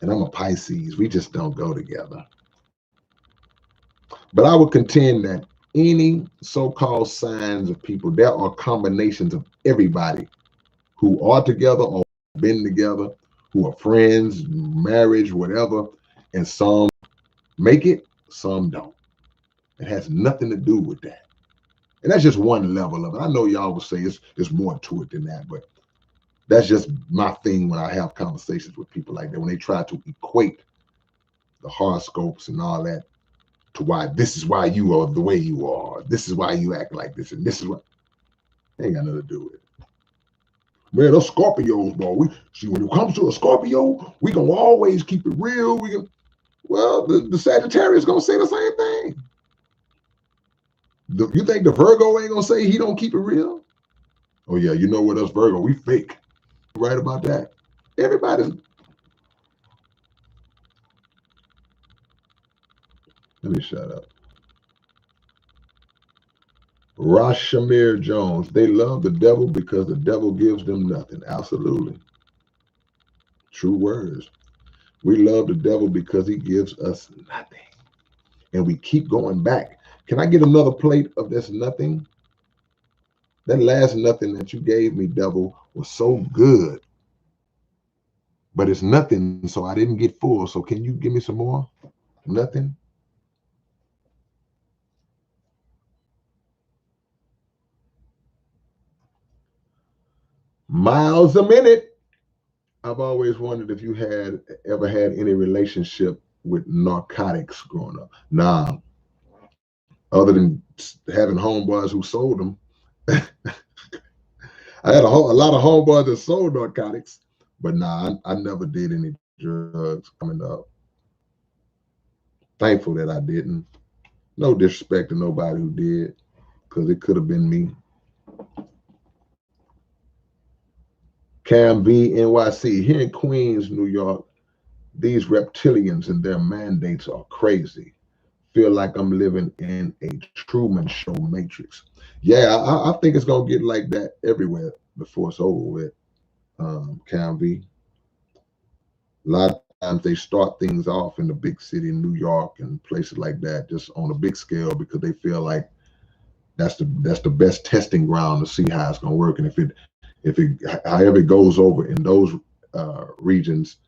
and I'm a Pisces. We just don't go together. But I would contend that any so-called signs of people, there are combinations of everybody who are together or been together, who are friends, marriage, whatever, and some make it, some don't. It has nothing to do with that. And that's just one level of it. I know y'all will say it's more to it than that, but that's just my thing when I have conversations with people like that, when they try to equate the horoscopes and all that to why this is why you are the way you are. This is why you act like this. And this is what ain't got nothing to do with it. Man, those Scorpios, bro. We see when it comes to a Scorpio, we gonna always keep it real. Well, the Sagittarius gonna say the same thing. You think the Virgo ain't gonna say he don't keep it real? Oh yeah, you know what, us Virgo, we fake. Right about that. Everybody's. Let me shut up. Rashamir Jones, they love the devil because the devil gives them nothing. Absolutely. True words. We love the devil because he gives us nothing. And we keep going back. Can I get another plate of this nothing? That last nothing that you gave me, devil, was so good. But it's nothing, so I didn't get full. So can you give me some more? Nothing? Miles a minute. I've always wondered if you had ever had any relationship with narcotics growing up. Nah, other than having homeboys who sold them. I had a lot of homeboys that sold narcotics, but nah, I never did any drugs coming up. Thankful that I didn't. No disrespect to nobody who did, because it could have been me. Cam V NYC, here in Queens, New York, these reptilians and their mandates are crazy. Feel like I'm living in a Truman Show matrix. Yeah, I think it's gonna get like that everywhere before it's over with. Cam V. A lot of times they start things off in the big city in New York and places like that, just on a big scale, because they feel like that's the best testing ground to see how it's gonna work. And if it however it goes over in those regions,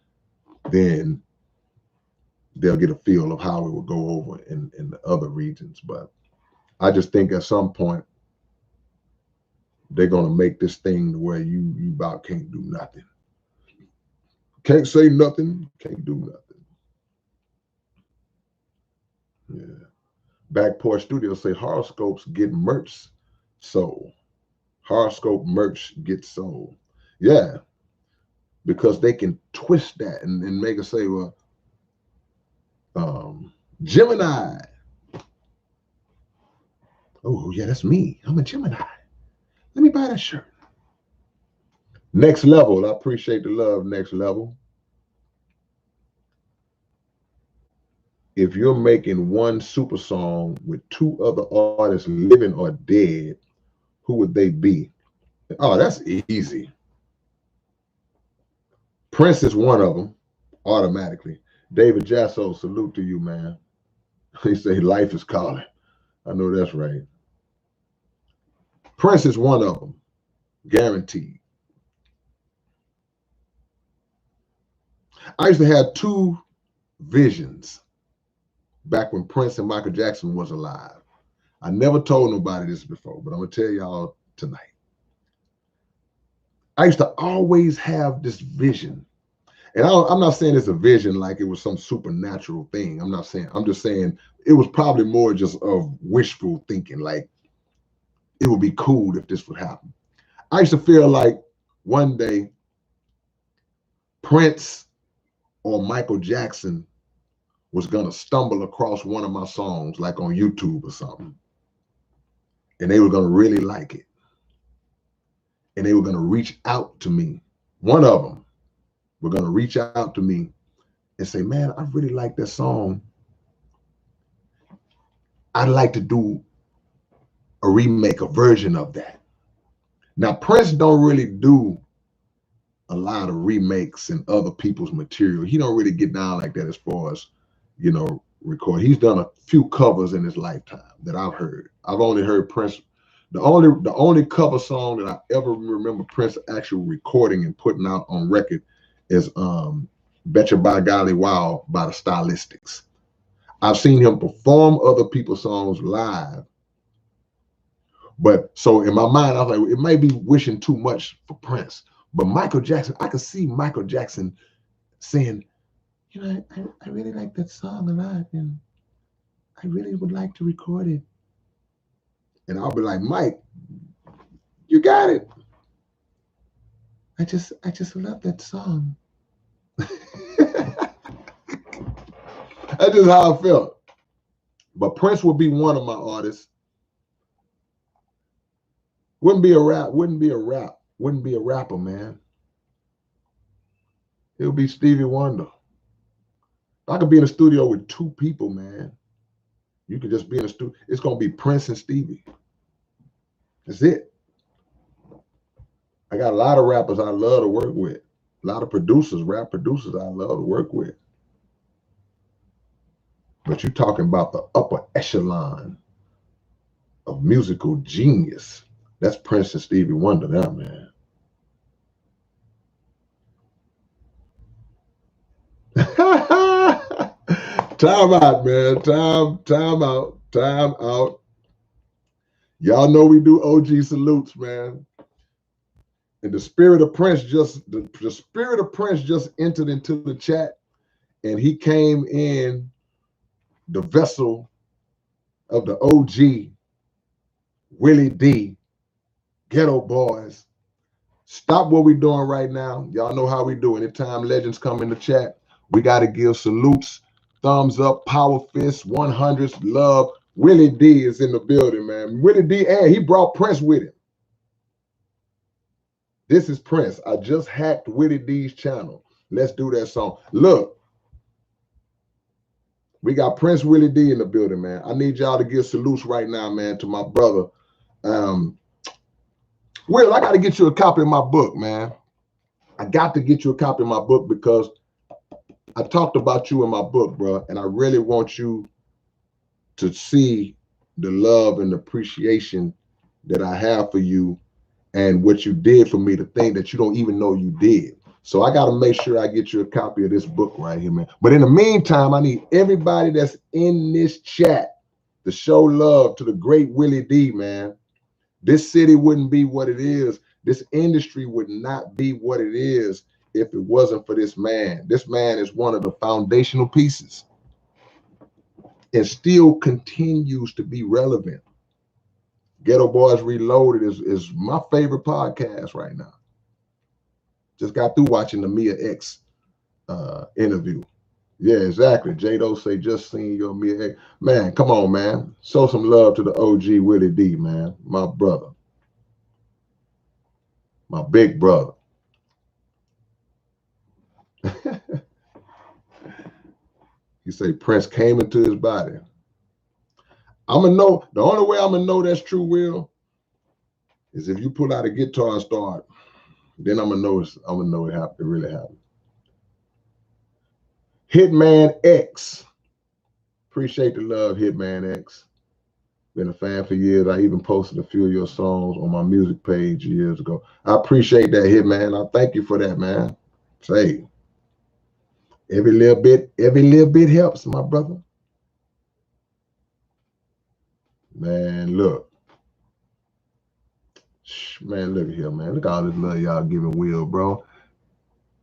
then they'll get a feel of how it will go over in the other regions. But I just think at some point they're gonna make this thing to where you about can't do nothing. Can't say nothing, can't do nothing. Yeah. Back Porch Studio say horoscopes get merch sold. Horoscope merch gets sold. Yeah, because they can twist that and make it say, well, Gemini. Oh, yeah, that's me. I'm a Gemini. Let me buy that shirt. Next Level. I appreciate the love, Next Level. If you're making one super song with two other artists living or dead, who would they be? Oh, that's easy. Prince is one of them, automatically. David Jasso, salute to you, man. He say life is calling. I know that's right. Prince is one of them, guaranteed. I used to have two visions back when Prince and Michael Jackson was alive. I never told nobody this before, but I'm gonna tell y'all tonight. I used to always have this vision, and I'm not saying it's a vision like it was some supernatural thing. I'm not saying. I'm just saying it was probably more just of wishful thinking, like it would be cool if this would happen. I used to feel like one day Prince or Michael Jackson was gonna stumble across one of my songs, like on YouTube or something, and they were gonna really like it, and they were gonna reach out to me. One of them were gonna reach out to me and say, "Man, I really like that song. I'd like to do a remake, a version of that." Now, Prince don't really do a lot of remakes and other people's material. He don't really get down like that as far as, you know, record. He's done a few covers in his lifetime that I've heard. I've only heard Prince. The only cover song that I ever remember Prince actually recording and putting out on record is "Betcha by Golly Wow" by the Stylistics. I've seen him perform other people's songs live, but so in my mind, I was like, it might be wishing too much for Prince. But Michael Jackson, I could see Michael Jackson saying, "You know, I really like that song a lot, and I really would like to record it." And I'll be like, "Mike, you got it. I just love that song." That's just how I felt. But Prince would be one of my artists. Wouldn't be a rapper, man. It would be Stevie Wonder. I could be in the studio with two people, man. You could just be in the studio. It's gonna be Prince and Stevie. That's it. I got a lot of rappers I love to work with. A lot of producers, rap producers I love to work with. But you're talking about the upper echelon of musical genius. That's Prince and Stevie Wonder now, man. Time out, man. Time out. Y'all know we do OG salutes, man. And the spirit of Prince the spirit of Prince just entered into the chat, and he came in the vessel of the OG, Willie D, Ghetto Boys. Stop what we're doing right now. Y'all know how we do. Anytime legends come in the chat, we got to give salutes, thumbs up, power fists, 100s, love. Willie D is in the building, man. Willie D, and he brought Prince with him. This is Prince. I just hacked Willie D's channel. Let's do that song. Look, we got Prince Willie D in the building, man. I need y'all to give salutes right now, man, to my brother. Will, I got to get you a copy of my book, man. I got to get you a copy of my book because I talked about you in my book, bro, and I really want you to see the love and appreciation that I have for you and what you did for me, the thing that you don't even know you did. So I got to make sure I get you a copy of this book right here, man. But in the meantime, I need everybody that's in this chat to show love to the great Willie D, man. This city wouldn't be what it is. This industry would not be what it is if it wasn't for this man. This man is one of the foundational pieces and still continues to be relevant. Ghetto Boys Reloaded is my favorite podcast right now. Just got through watching the Mia X interview. Yeah, exactly. J-Do say, just seen your Mia X. Man, come on, man. Show some love to the OG Willie D, man. My brother. My big brother. He say Prince came into his body. I'm gonna know, the only way I'm gonna know that's true, Will, is if you pull out a guitar and start, then I'm gonna know it happened. It really happened. Hitman X. Appreciate the love, Hitman X. Been a fan for years. I even posted a few of your songs on my music page years ago. I appreciate that, Hitman. I thank you for that, man. Say, every little bit helps, my brother. Man, look. Man, look at here, man. Look at all this love y'all giving Will, bro.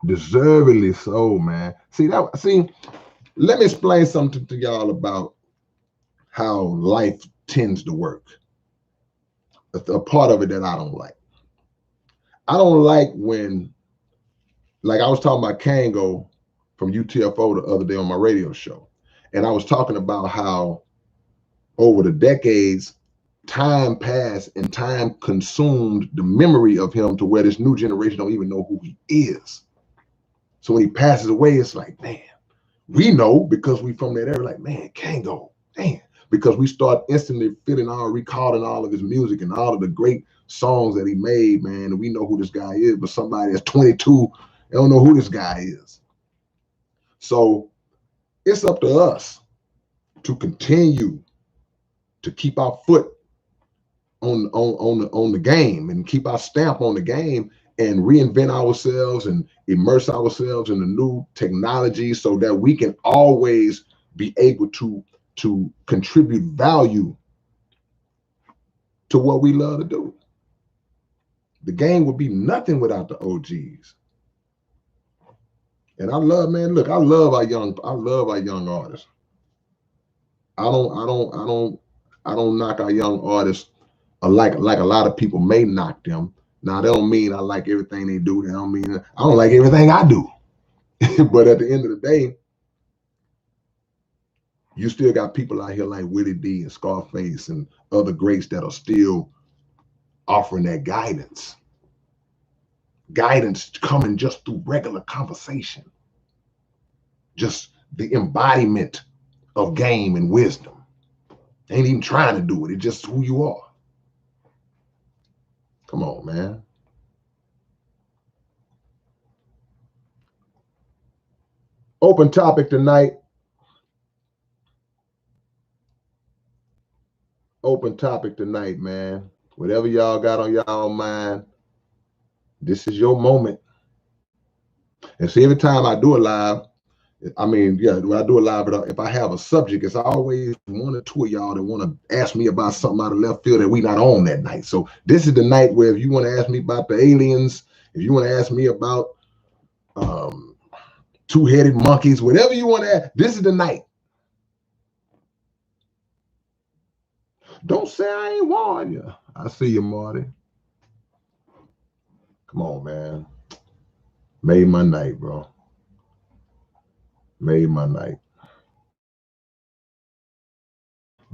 Deservedly so, man. See, let me explain something to y'all about how life tends to work. A part of it that I don't like. I don't like when, like I was talking about Kango from UTFO the other day on my radio show. And I was talking about how over the decades, time passed and time consumed the memory of him to where this new generation don't even know who he is. So when he passes away, it's like, man, we know because we from that era, like, man, Kango, damn. Because we start instantly recalling all of his music and all of the great songs that he made, man. And we know who this guy is, but somebody that's 22, they don't know who this guy is. So it's up to us to continue to keep our foot on the game and keep our stamp on the game and reinvent ourselves and immerse ourselves in the new technology so that we can always be able to contribute value to what we love to do. The game would be nothing without the OGs. And I love, man, look, I love our young artists. I don't knock our young artists like a lot of people may knock them. Now, that don't mean I like everything they do. That don't mean I don't like everything I do. But at the end of the day, you still got people out here like Willie D and Scarface and other greats that are still offering that guidance. Guidance coming just through regular conversation. Just the embodiment of game and wisdom. Ain't even trying to do it. It's just who you are. Come on, man. Open topic tonight. Open topic tonight, man. Whatever y'all got on y'all mind, this is your moment. And see, every time I do a live, I mean, yeah, when I do a live, if I have a subject, it's always one or two of y'all that want to ask me about something out of left field that we not on that night. So this is the night where if you want to ask me about the aliens, if you want to ask me about two-headed monkeys, whatever you want to ask, this is the night. Don't say I ain't warned you. I see you, Marty. Come on, man. Made my night, bro. Made my night.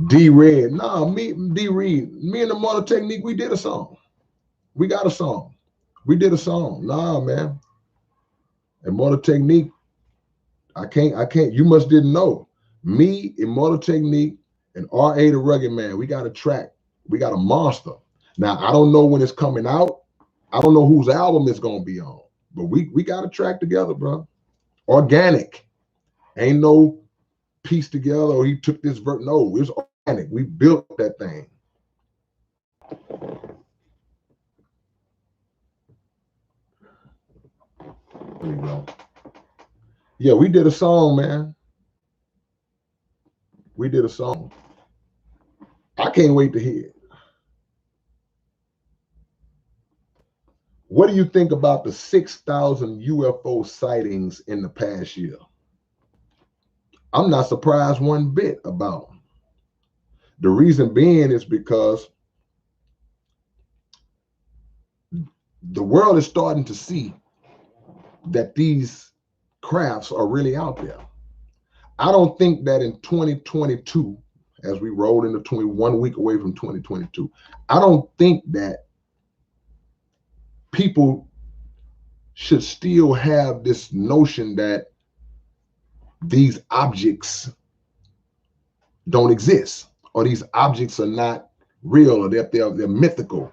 D-Red. Nah, D-Reed. Me and the Mortal Technique, we did a song. We got a song. We did a song. Nah, man. Immortal Technique, I can't. You must didn't know. Me, Immortal Technique, and R.A. the Rugged Man, we got a track. We got a monster. Now, I don't know when it's coming out. I don't know whose album it's going to be on. But we got a track together, bro. Organic. Ain't no piece together or he took this verse. No, it's organic. We built that thing. There you go. Yeah, we did a song, man. We did a song. I can't wait to hear it. What do you think about the 6,000 UFO sightings in the past year? I'm not surprised one bit about them. The reason being is because the world is starting to see that these crafts are really out there. I don't think that in 2022, as we roll into 21 week away from 2022, I don't think that people should still have this notion that these objects don't exist, or these objects are not real, or that they're mythical.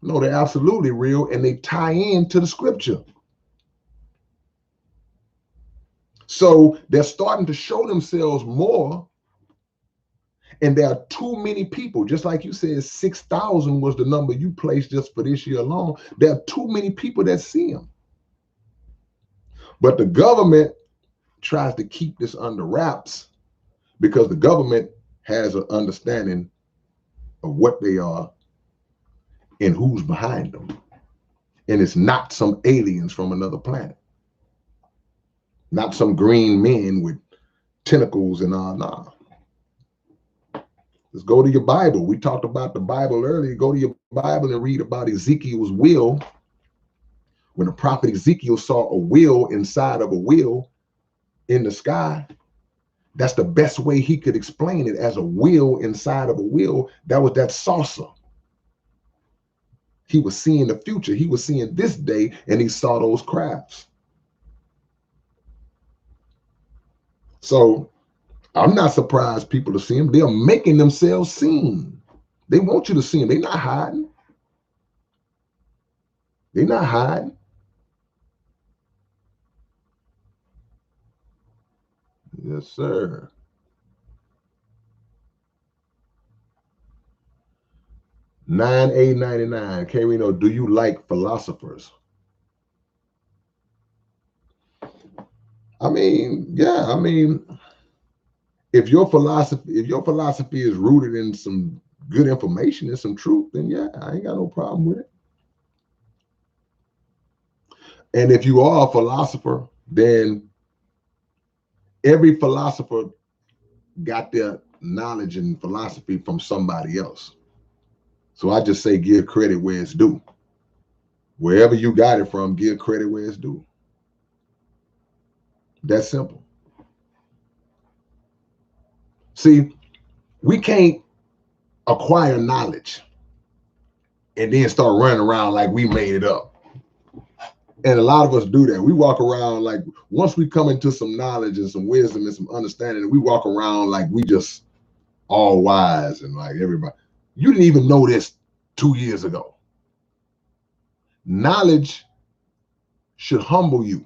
No, they're absolutely real, and they tie into the scripture. So they're starting to show themselves more, and there are too many people. Just like you said, 6,000 was the number you placed just for this year alone. There are too many people that see them. But the government tries to keep this under wraps because the government has an understanding of what they are and who's behind them. And it's not some aliens from another planet, not some green men with tentacles and all. Nah. Let's go to your Bible. We talked about the Bible earlier. Go to your Bible and read about Ezekiel's will. When the prophet Ezekiel saw a wheel inside of a wheel in the sky, that's the best way he could explain it, as a wheel inside of a wheel. That was that saucer. He was seeing the future. He was seeing this day, and he saw those crafts. So I'm not surprised people are seeing them. They're making themselves seen. They want you to see them. They're not hiding. They're not hiding. Yes, sir. $9.99. K-Rino, do you like philosophers? I mean, yeah. I mean, if your philosophy is rooted in some good information and some truth, then yeah, I ain't got no problem with it. And if you are a philosopher, then every philosopher got their knowledge and philosophy from somebody else. So I just say give credit where it's due. Wherever you got it from, give credit where it's due. That's simple. See, we can't acquire knowledge and then start running around like we made it up. And a lot of us do that. We walk around like, once we come into some knowledge and some wisdom and some understanding, we walk around like we just all wise and like everybody. You didn't even know this 2 years ago. Knowledge should humble you.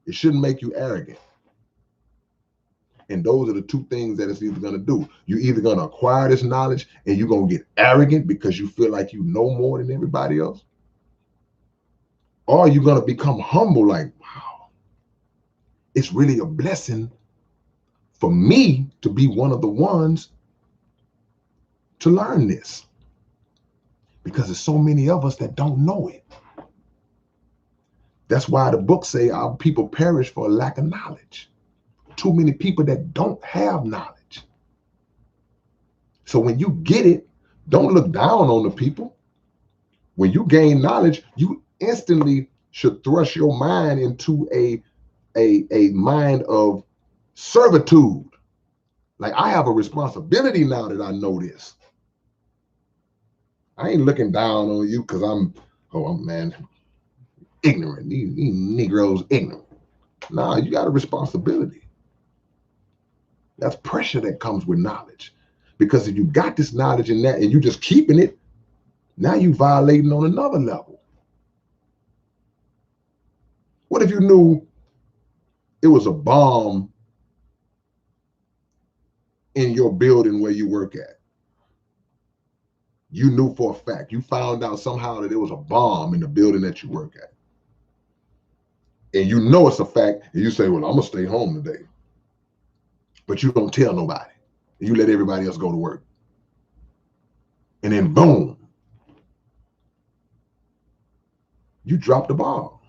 It shouldn't make you arrogant. And those are the two things that it's either going to do. You're either going to acquire this knowledge and you're going to get arrogant because you feel like you know more than everybody else. Or you're going to become humble, like, wow, it's really a blessing for me to be one of the ones to learn this. Because there's so many of us that don't know it. That's why the books say our people perish for a lack of knowledge. Too many people that don't have knowledge. So when you get it, don't look down on the people. When you gain knowledge, you instantly should thrust your mind into a mind of servitude. Like, I have a responsibility now that I know this. I ain't looking down on you because I'm ignorant. These Negroes ignorant. Nah, you got a responsibility. That's pressure that comes with knowledge. Because if you got this knowledge and that, and you just keeping it, now you violating on another level. What if you knew it was a bomb in your building where you work at? You knew for a fact. You found out somehow that there was a bomb in the building that you work at. And you know it's a fact, and you say, well, I'm going to stay home today. But you don't tell nobody. You let everybody else go to work. And then boom. you dropped the ball.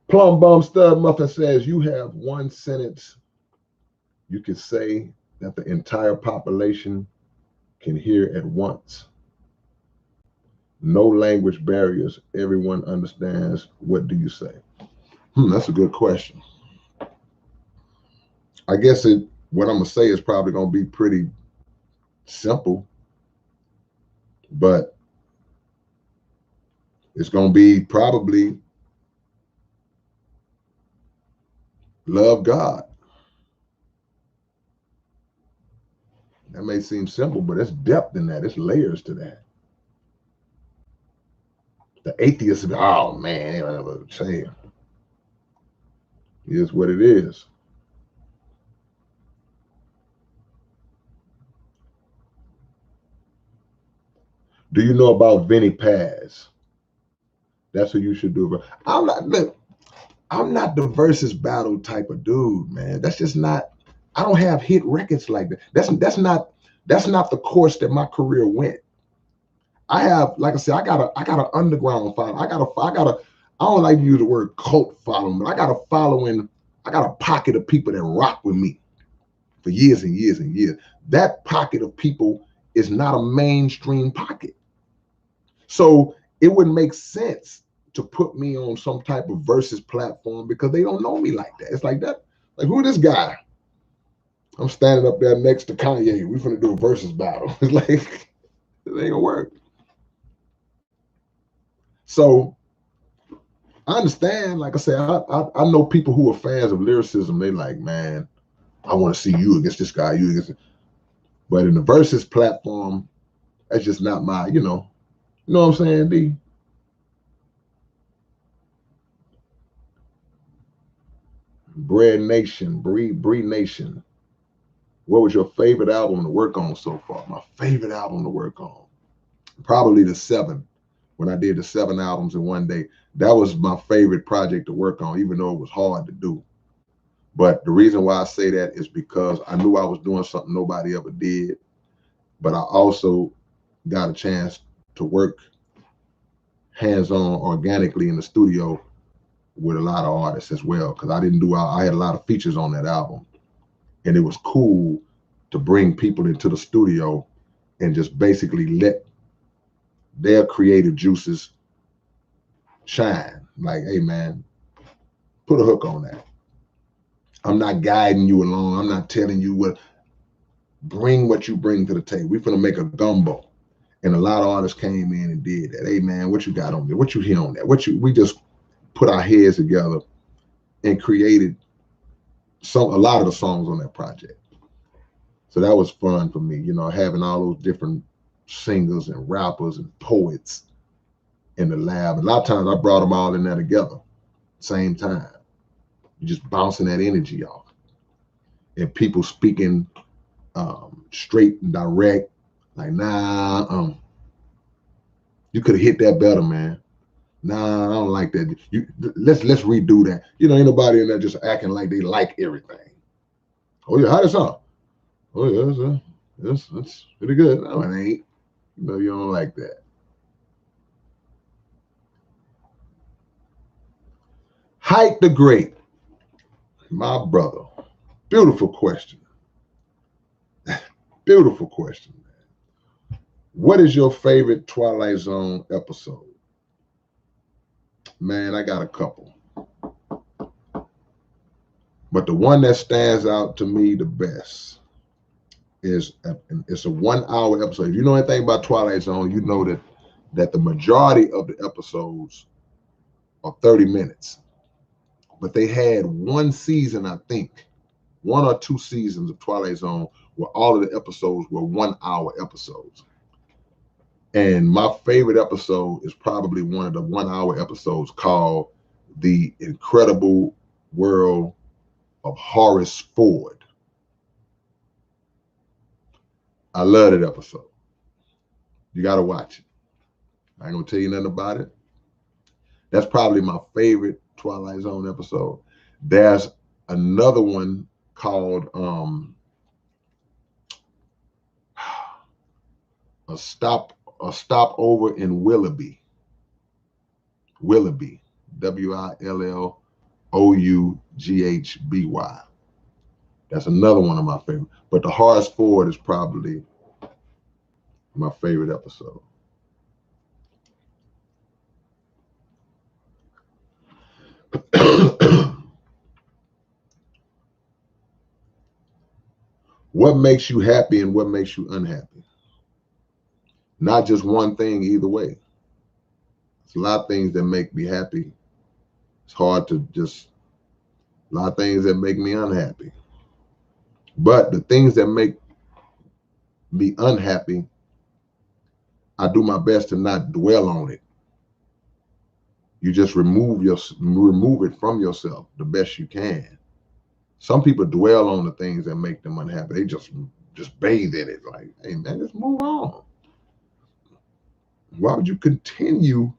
Plum Bum Stud Muffin says, you have one sentence you can say that the entire population can hear at once. No language barriers. Everyone understands. What do you say? That's a good question. I guess what I'm going to say is probably going to be pretty simple, but it's going to be probably love God. That may seem simple, but there's depth in that. There's layers to that. The atheists, oh man, they don't ever say it. It is what it is. Do you know about Vinny Paz? That's what you should do. I'm not the versus battle type of dude, man. That's just not. I don't have hit records like that. That's not the course that my career went. I have, like I said, I got an underground following. I don't like to use the word cult following, but I got a following. I got a pocket of people that rock with me for years and years and years. That pocket of people is not a mainstream pocket. So it wouldn't make sense to put me on some type of versus platform because they don't know me like that. It's like that. Like, who is this guy? I'm standing up there next to Kanye. We're gonna do a versus battle. It's like, it ain't gonna work. So I understand. Like I said, I know people who are fans of lyricism. They like, man, I want to see you against this guy, you against it. But in the versus platform, that's just not my, you know what I'm saying, D? Bread Nation, Bree Nation. What was your favorite album to work on so far? My favorite album to work on? Probably the 7. When I did the 7 albums in one day. That was my favorite project to work on, even though it was hard to do. But the reason why I say that is because I knew I was doing something nobody ever did. But I also got a chance to work hands-on organically in the studio with a lot of artists as well, because I had a lot of features on that album, and it was cool to bring people into the studio and just basically let their creative juices shine. Like, hey man, put a hook on that. I'm not guiding you along. I'm not telling you what. Bring what you bring to the table. We're gonna make a gumbo, and a lot of artists came in and did that. Hey man, what you got on there? What you hear on that? We just put our heads together and created a lot of the songs on that project. So that was fun for me, having all those different singers and rappers and poets in the lab. A lot of times I brought them all in there together, same time. You're just bouncing that energy off. And people speaking straight and direct, like, nah, you could have hit that better, man. Nah, I don't like that. Let's redo that. Ain't nobody in there just acting like they like everything. Oh yeah, how does sound? Oh yeah, that's pretty good. No, it ain't. You don't like that. Hype the Great, my brother. Beautiful question. Beautiful question, man. What is your favorite Twilight Zone episode? Man, I got a couple. But the one that stands out to me the best is it's a 1-hour episode. If you know anything about Twilight Zone, you know that the majority of the episodes are 30 minutes. But they had one season, I think, 1 or 2 seasons of Twilight Zone where all of the episodes were 1-hour episodes. And my favorite episode is probably one of the 1-hour episodes called The Incredible World of Horace Ford. I love that episode. You got to watch it. I ain't going to tell you nothing about it. That's probably my favorite Twilight Zone episode. There's another one called a stopover in Willoughby. Willoughby, Willoughby. That's another one of my favorite. But the Horace Ford is probably my favorite episode. What makes you happy and what makes you unhappy? Not just one thing either way. It's a lot of things that make me happy. It's hard to just, a lot of things that make me unhappy. But the things that make me unhappy, I do my best to not dwell on it. You just remove it from yourself the best you can. Some people dwell on the things that make them unhappy. They just bathe in it. Like, hey man, just move on. Why would you continue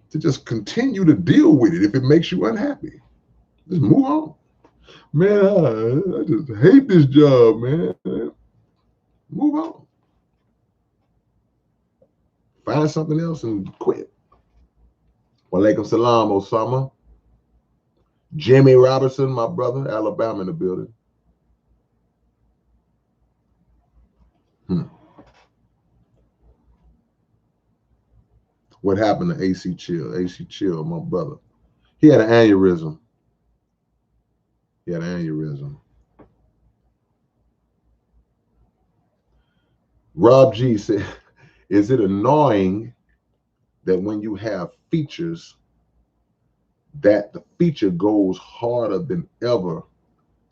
to deal with it if it makes you unhappy? Just move on. Man, I just hate this job, man. Move on. Find something else and quit. Walaikum salam, Osama. Jimmy Robertson, my brother, Alabama in the building. What happened to AC Chill? AC Chill, my brother. He had an aneurysm. Rob G said, is it annoying that when you have features, that the feature goes harder than ever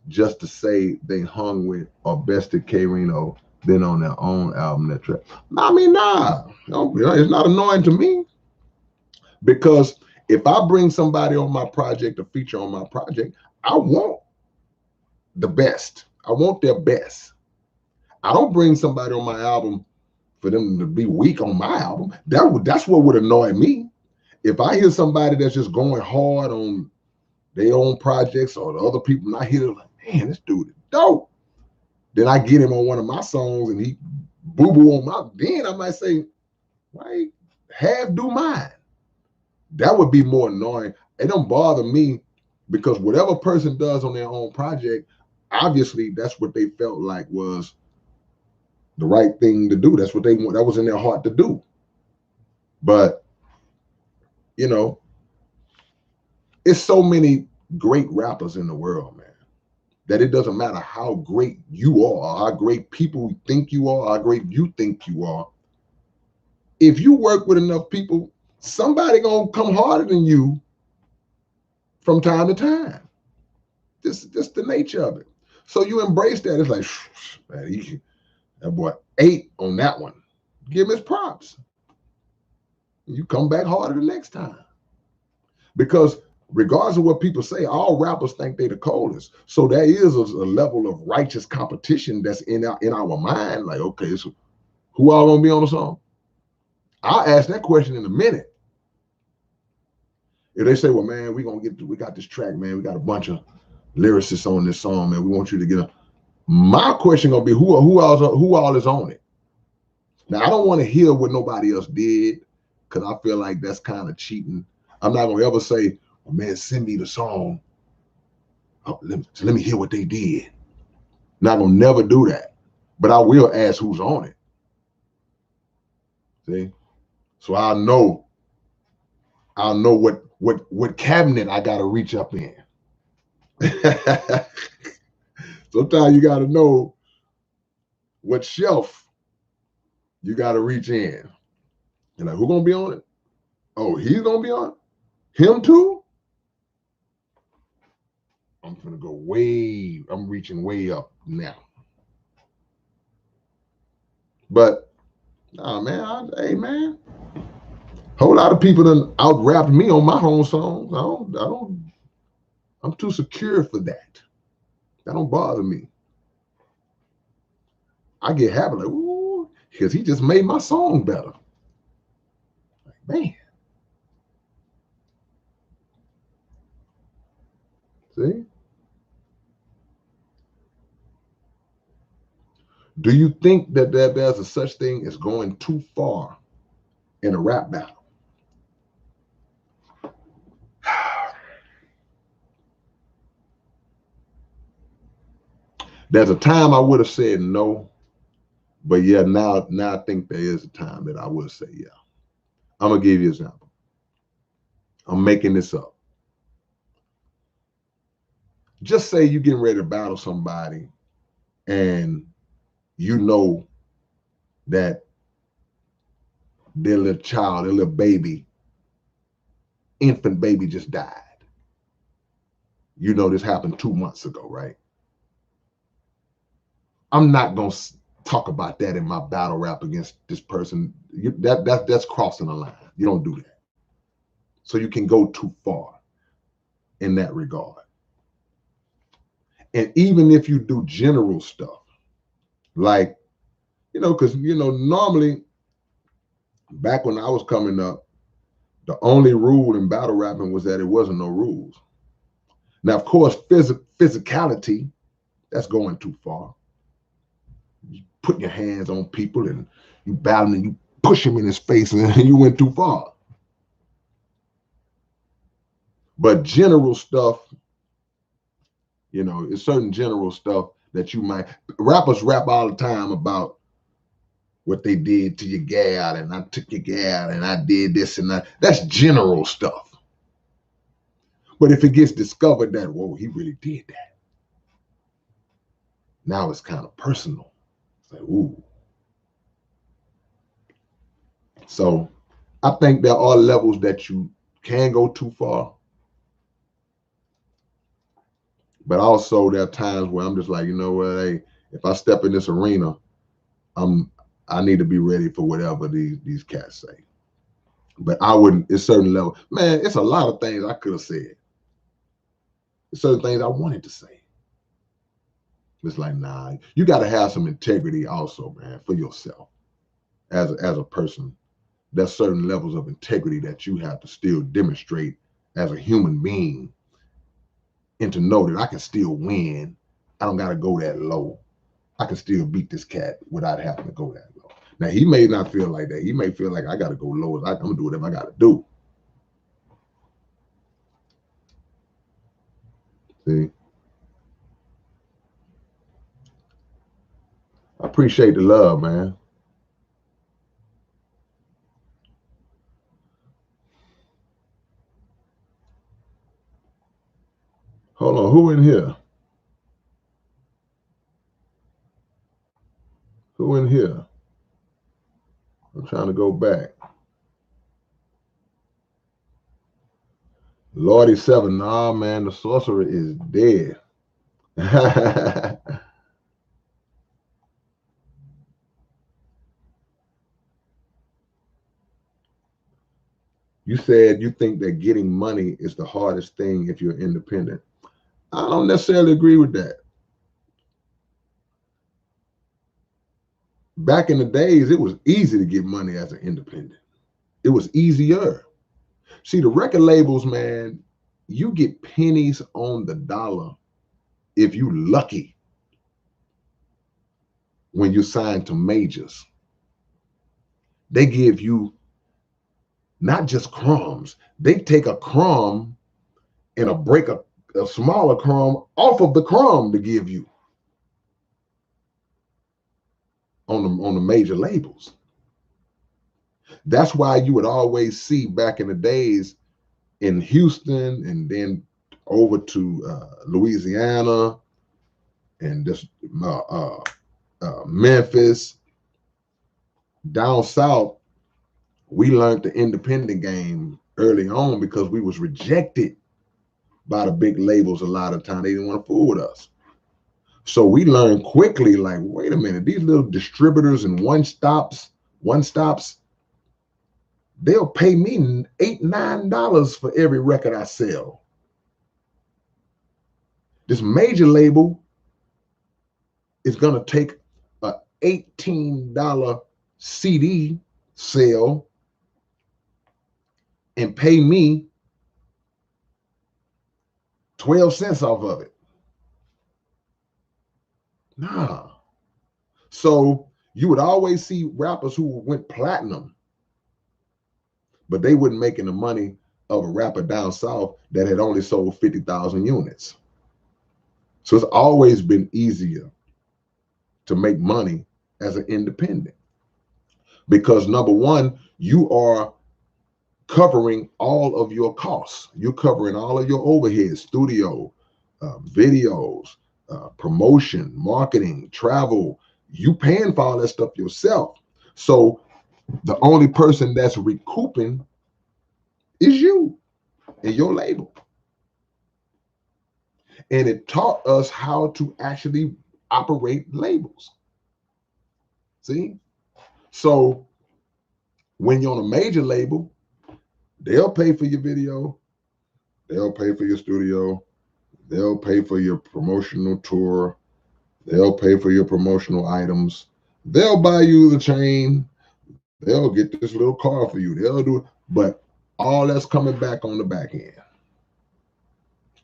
just to say they hung with or bested K-Rino than on their own album that track? I mean, nah, it's not annoying to me, because if I bring somebody on my project, a feature on my project, I want the best. I want their best. I don't bring somebody on my album for them to be weak on my album. That's what would annoy me. If I hear somebody that's just going hard on their own projects or the other people, and I hear like, man, this dude is dope. Then I get him on one of my songs and he boo-boo on my, then I might say, why half do mine? That would be more annoying. It don't bother me, because whatever person does on their own project, obviously that's what they felt like was the right thing to do. That's what they want. That was in their heart to do. But, you know, it's so many great rappers in the world, man, that it doesn't matter how great you are, how great people think you are, how great you think you are. If you work with enough people, somebody gonna come harder than you from time to time. Just the nature of it. So you embrace that. It's like, man, that boy 8 on that one. Give him his props. You come back harder the next time. Because regardless of what people say, all rappers think they the coldest. So there is a level of righteous competition that's in our mind. Like, okay, so who all gonna be on the song? I'll ask that question in a minute. If they say, well, man, we got this track, man, we got a bunch of lyricists on this song, man, we want you to get a. My question gonna be who all is on it. Now I don't want to hear what nobody else did, because I feel like that's kind of cheating. I'm not gonna ever say, well, man, send me the song. Oh, let me hear what they did. Not gonna never do that. But I will ask who's on it. See? So I'll know what cabinet I gotta reach up in. Sometimes you gotta know what shelf you gotta reach in. And like, who gonna be on it? Oh, he's gonna be on it? Him too? I'm reaching way up now. But nah, man, hey man, a whole lot of people done out-rapped me on my own songs. I'm too secure for that. That don't bother me. I get happy like, ooh, because he just made my song better. Like, man. See? Do you think that there's a such thing as going too far in a rap battle? There's a time I would have said no, but yeah, now I think there is a time that I would say yeah. I'm gonna give you an example. I'm making this up. Just say you're getting ready to battle somebody and you know that their little child, their little baby, infant baby just died. You know this happened 2 months ago, right? I'm not gonna talk about that in my battle rap against this person. That's crossing the line. You don't do that. So you can go too far in that regard. And even if you do general stuff, like, because, normally back when I was coming up, the only rule in battle rapping was that it wasn't no rules. Now, of course, physicality, that's going too far. You putting your hands on people and you battling and you push him in his face and you went too far. But general stuff, it's certain general stuff that rappers rap all the time about what they did to your gal, and I took your gal, and I did this and that. That's general stuff. But if it gets discovered that, whoa, he really did that, now it's kind of personal. It's like, ooh. So I think there are levels that you can go too far. But also there are times where I'm just like, you know what, hey, if I step in this arena, I need to be ready for whatever these cats say. But I wouldn't, it's certain level. Man, it's a lot of things I could have said. There's certain things I wanted to say. It's like, nah, you got to have some integrity also, man, for yourself as a person. There's certain levels of integrity that you have to still demonstrate as a human being, and to know that I can still win. I don't got to go that low. I can still beat this cat without having to go that low. Now, he may not feel like that. He may feel like I got to go low. I'm going to do whatever I got to do. See? I appreciate the love, man. Hold on. Who in here? Who in here? I'm trying to go back. Lordy 7. Nah, man, the sorcerer is dead. You said you think that getting money is the hardest thing if you're independent. I don't necessarily agree with that. Back in the days, it was easy to get money as an independent. It was easier. See, the record labels, man, you get pennies on the dollar if you lucky when you sign to majors. They give you not just crumbs. They take a crumb and break a smaller crumb off of the crumb to give you on the major labels. That's why you would always see back in the days in Houston and then over to Louisiana and just Memphis, down south, we learned the independent game early on because we was rejected by the big labels a lot of time. They didn't want to fool with us. So we learned quickly, like, wait a minute, these little distributors and one stops, they'll pay me $8, $9 for every record I sell. This major label is gonna take a $18 CD sale and pay me 12 cents off of it. Nah. So you would always see rappers who went platinum, but they wouldn't making the money of a rapper down south that had only sold 50,000 units. So it's always been easier to make money as an independent because number one, you are covering all of your costs. You're covering all of your overhead, studio, videos, promotion, marketing, travel. You paying for all that stuff yourself. So the only person that's recouping is you and your label. And it taught us how to actually operate labels. See? So when you're on a major label, they'll pay for your video, they'll pay for your studio, they'll pay for your promotional tour, they'll pay for your promotional items, they'll buy you the chain, they'll get this little car for you, they'll do it, but all that's coming back on the back end.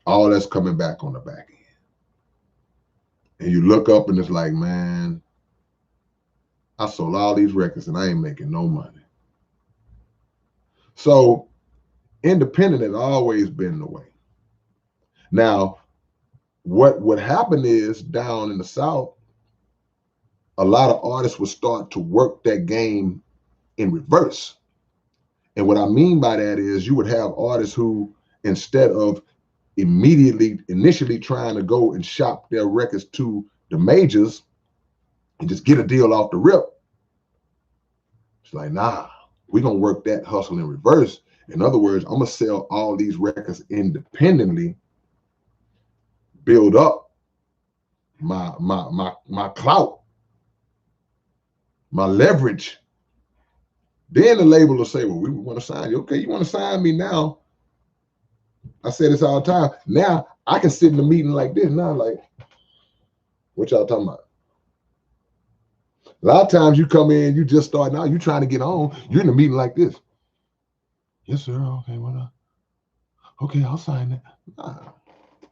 All that's coming back on the back end. And you look up and it's like, man, I sold all these records and I ain't making no money. So independent has always been the way. Now, what would happen is down in the South, a lot of artists would start to work that game in reverse. And what I mean by that is you would have artists who, instead of initially trying to go and shop their records to the majors and just get a deal off the rip, it's like, nah, we're going to work that hustle in reverse. In other words, I'm going to sell all these records independently, build up my clout, my leverage. Then the label will say, well, we want to sign you. Okay, you want to sign me now? I say this all the time. Now I can sit in a meeting like this. Now, like, what y'all talking about? A lot of times you come in, you just start now, you trying to get on, you're in a meeting like this. Yes, sir. Okay, well, okay, I'll sign that. Nah,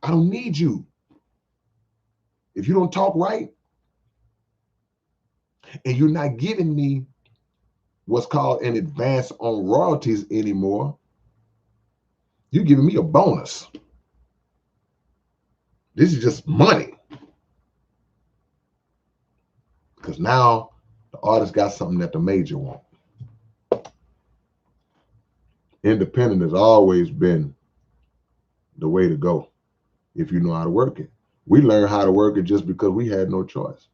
I don't need you. If you don't talk right, and you're not giving me what's called an advance on royalties anymore, you're giving me a bonus. This is just money. Because now the artist got something that the major want. Independent has always been the way to go if you know how to work it. We learned how to work it just because we had no choice.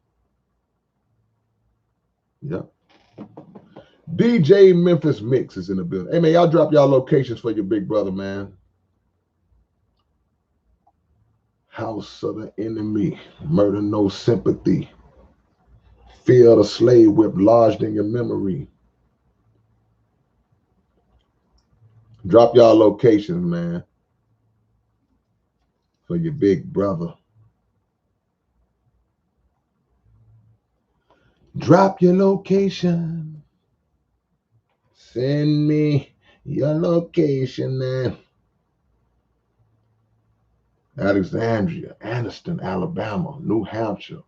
Yep. DJ Memphis Mix is in the building. Hey, man, y'all drop y'all locations for your big brother, man. House of the enemy. Murder, no sympathy. Fear of the slave whip lodged in your memory. Drop y'all locations, man, for your big brother. Drop your location. Send me your location, man. Alexandria, Anniston, Alabama, New Hampshire.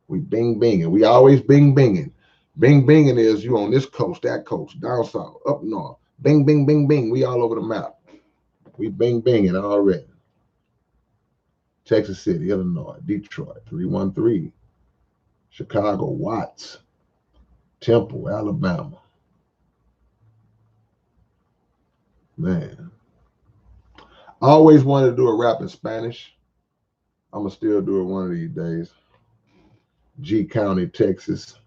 We bing binging. We always bing binging. Bing binging is you on this coast, that coast, down south, up north. Bing, bing, bing, bing. We all over the map. We bing binging already. Texas City, Illinois, Detroit, 313. Chicago, Watts, Temple, Alabama. Man. I always wanted to do a rap in Spanish. I'm going to still do it one of these days. G County, Texas.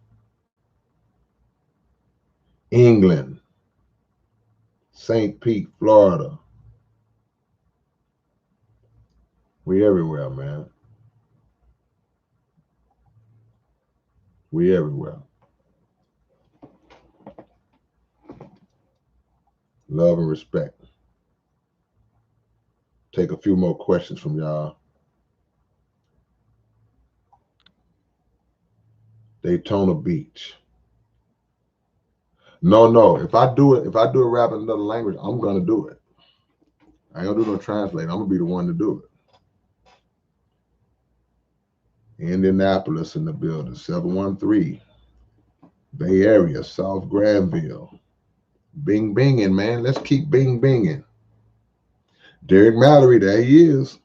England. St. Pete, Florida. We everywhere, man. We everywhere. Love and respect. Take a few more questions from y'all. Daytona Beach. No. If I do a rap in another language, I'm gonna do it. I ain't gonna do no translate. I'm gonna be the one to do it. Indianapolis in the building, 713. Bay Area, South Granville. Bing binging, man. Let's keep bing binging. Derek Mallory, there he is.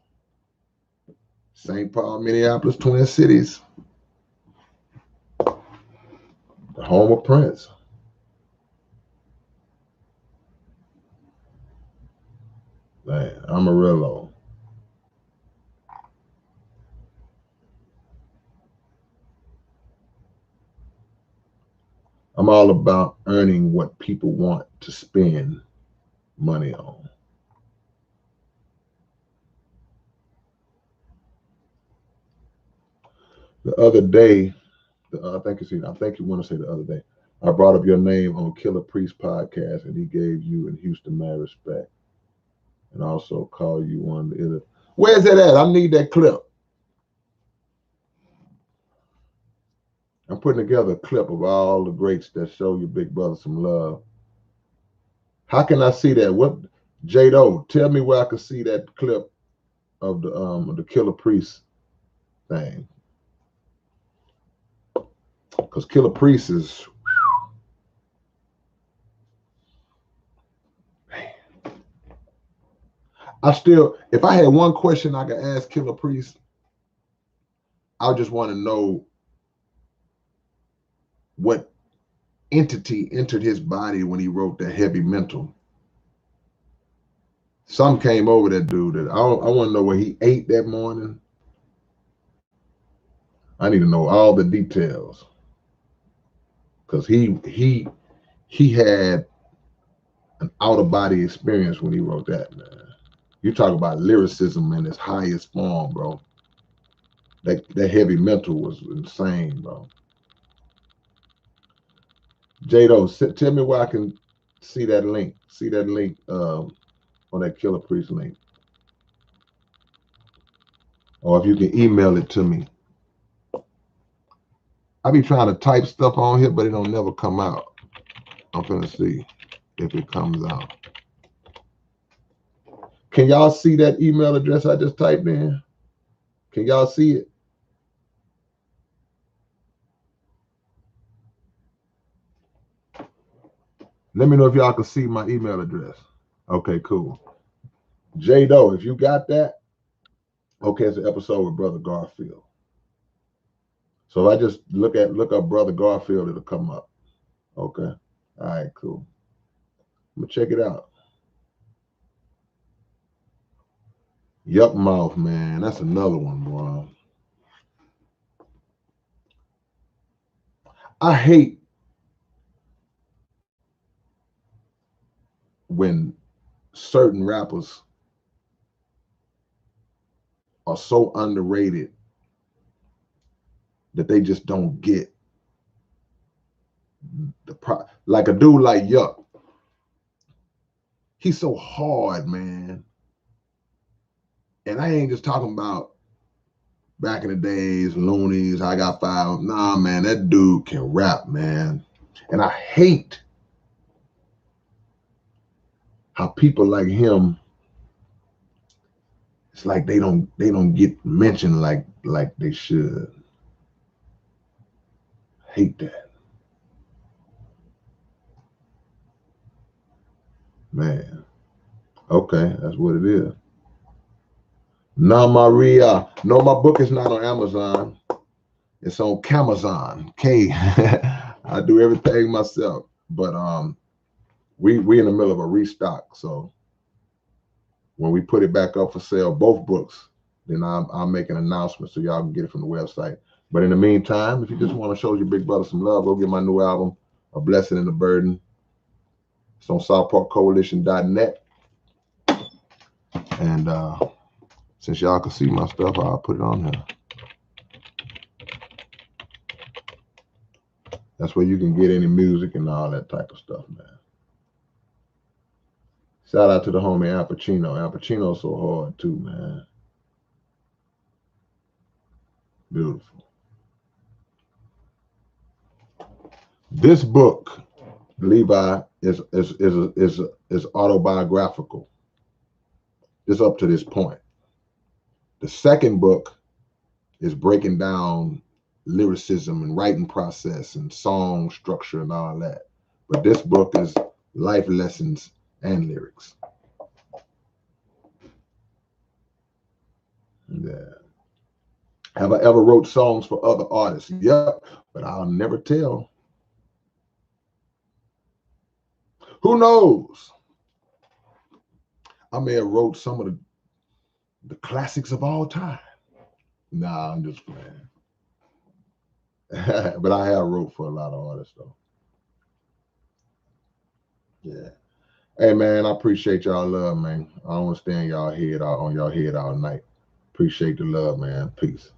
St. Paul, Minneapolis, Twin Cities. The home of Prince. Man, Amarillo. I'm all about earning what people want to spend money on. The other day, I think you want to say the other day, I brought up your name on Killer Priest podcast, and he gave you and Houston mad respect, and also called you one of the other. Where's that at? I need that clip. I'm putting together a clip of all the greats that show your big brother some love. How can I see that? What, Jado, tell me where I can see that clip of the Killer Priest thing. Because Killer Priest is, if I had one question I could ask Killer Priest, I just want to know what entity entered his body when he wrote that Heavy Mental. Some came over that dude. I want to know what he ate that morning. I need to know all the details, because he had an out of body experience when he wrote that, man. You talk about lyricism in its highest form, bro. That Heavy Mental was insane, bro. Jado, tell me where I can see that link. See that link on that Killer Priest link. Or if you can email it to me. I be trying to type stuff on here, but it don't never come out. I'm finna see if it comes out. Can y'all see that email address I just typed in? Can y'all see it? Let me know if y'all can see my email address. Okay, cool. Jado, if you got that, okay, it's an episode with Brother Garfield. So if I just look up Brother Garfield, it'll come up. Okay. All right, cool. I'm gonna check it out. Yuck Mouth, man. That's another one, bro. I hate when certain rappers are so underrated that they just don't get like a dude like Yuck. He's so hard, man. And I ain't just talking about back in the days, Loonies, I Got Five. Nah, man, that dude can rap, man. And I hate how people like him, it's like they don't get mentioned like they should. Hate that. Man. Okay, that's what it is. Nah, Maria. No, my book is not on Amazon. It's on Camazon. I do everything myself. But we in the middle of a restock. So when we put it back up for sale, both books, then I'll make an announcement so y'all can get it from the website. But in the meantime, if you just want to show your big brother some love, go get my new album, A Blessing and a Burden. It's on southparkcoalition.net. And since y'all can see my stuff, I'll put it on here. That's where you can get any music and all that type of stuff, man. Shout out to the homie Al Pacino. Al Pacino's so hard too, man. Beautiful. This book, Levi, is autobiographical. It's up to this point. The second book is breaking down lyricism and writing process and song structure and all that. But this book is life lessons and lyrics. Yeah. Have I ever wrote songs for other artists? Yep, but I'll never tell. Who knows? I may have wrote some of the classics of all time. Nah, I'm just playing. But I have wrote for a lot of artists though. Yeah. Hey man, I appreciate y'all love, man. I don't want to stand y'all head out on y'all head all night. Appreciate the love, man. Peace.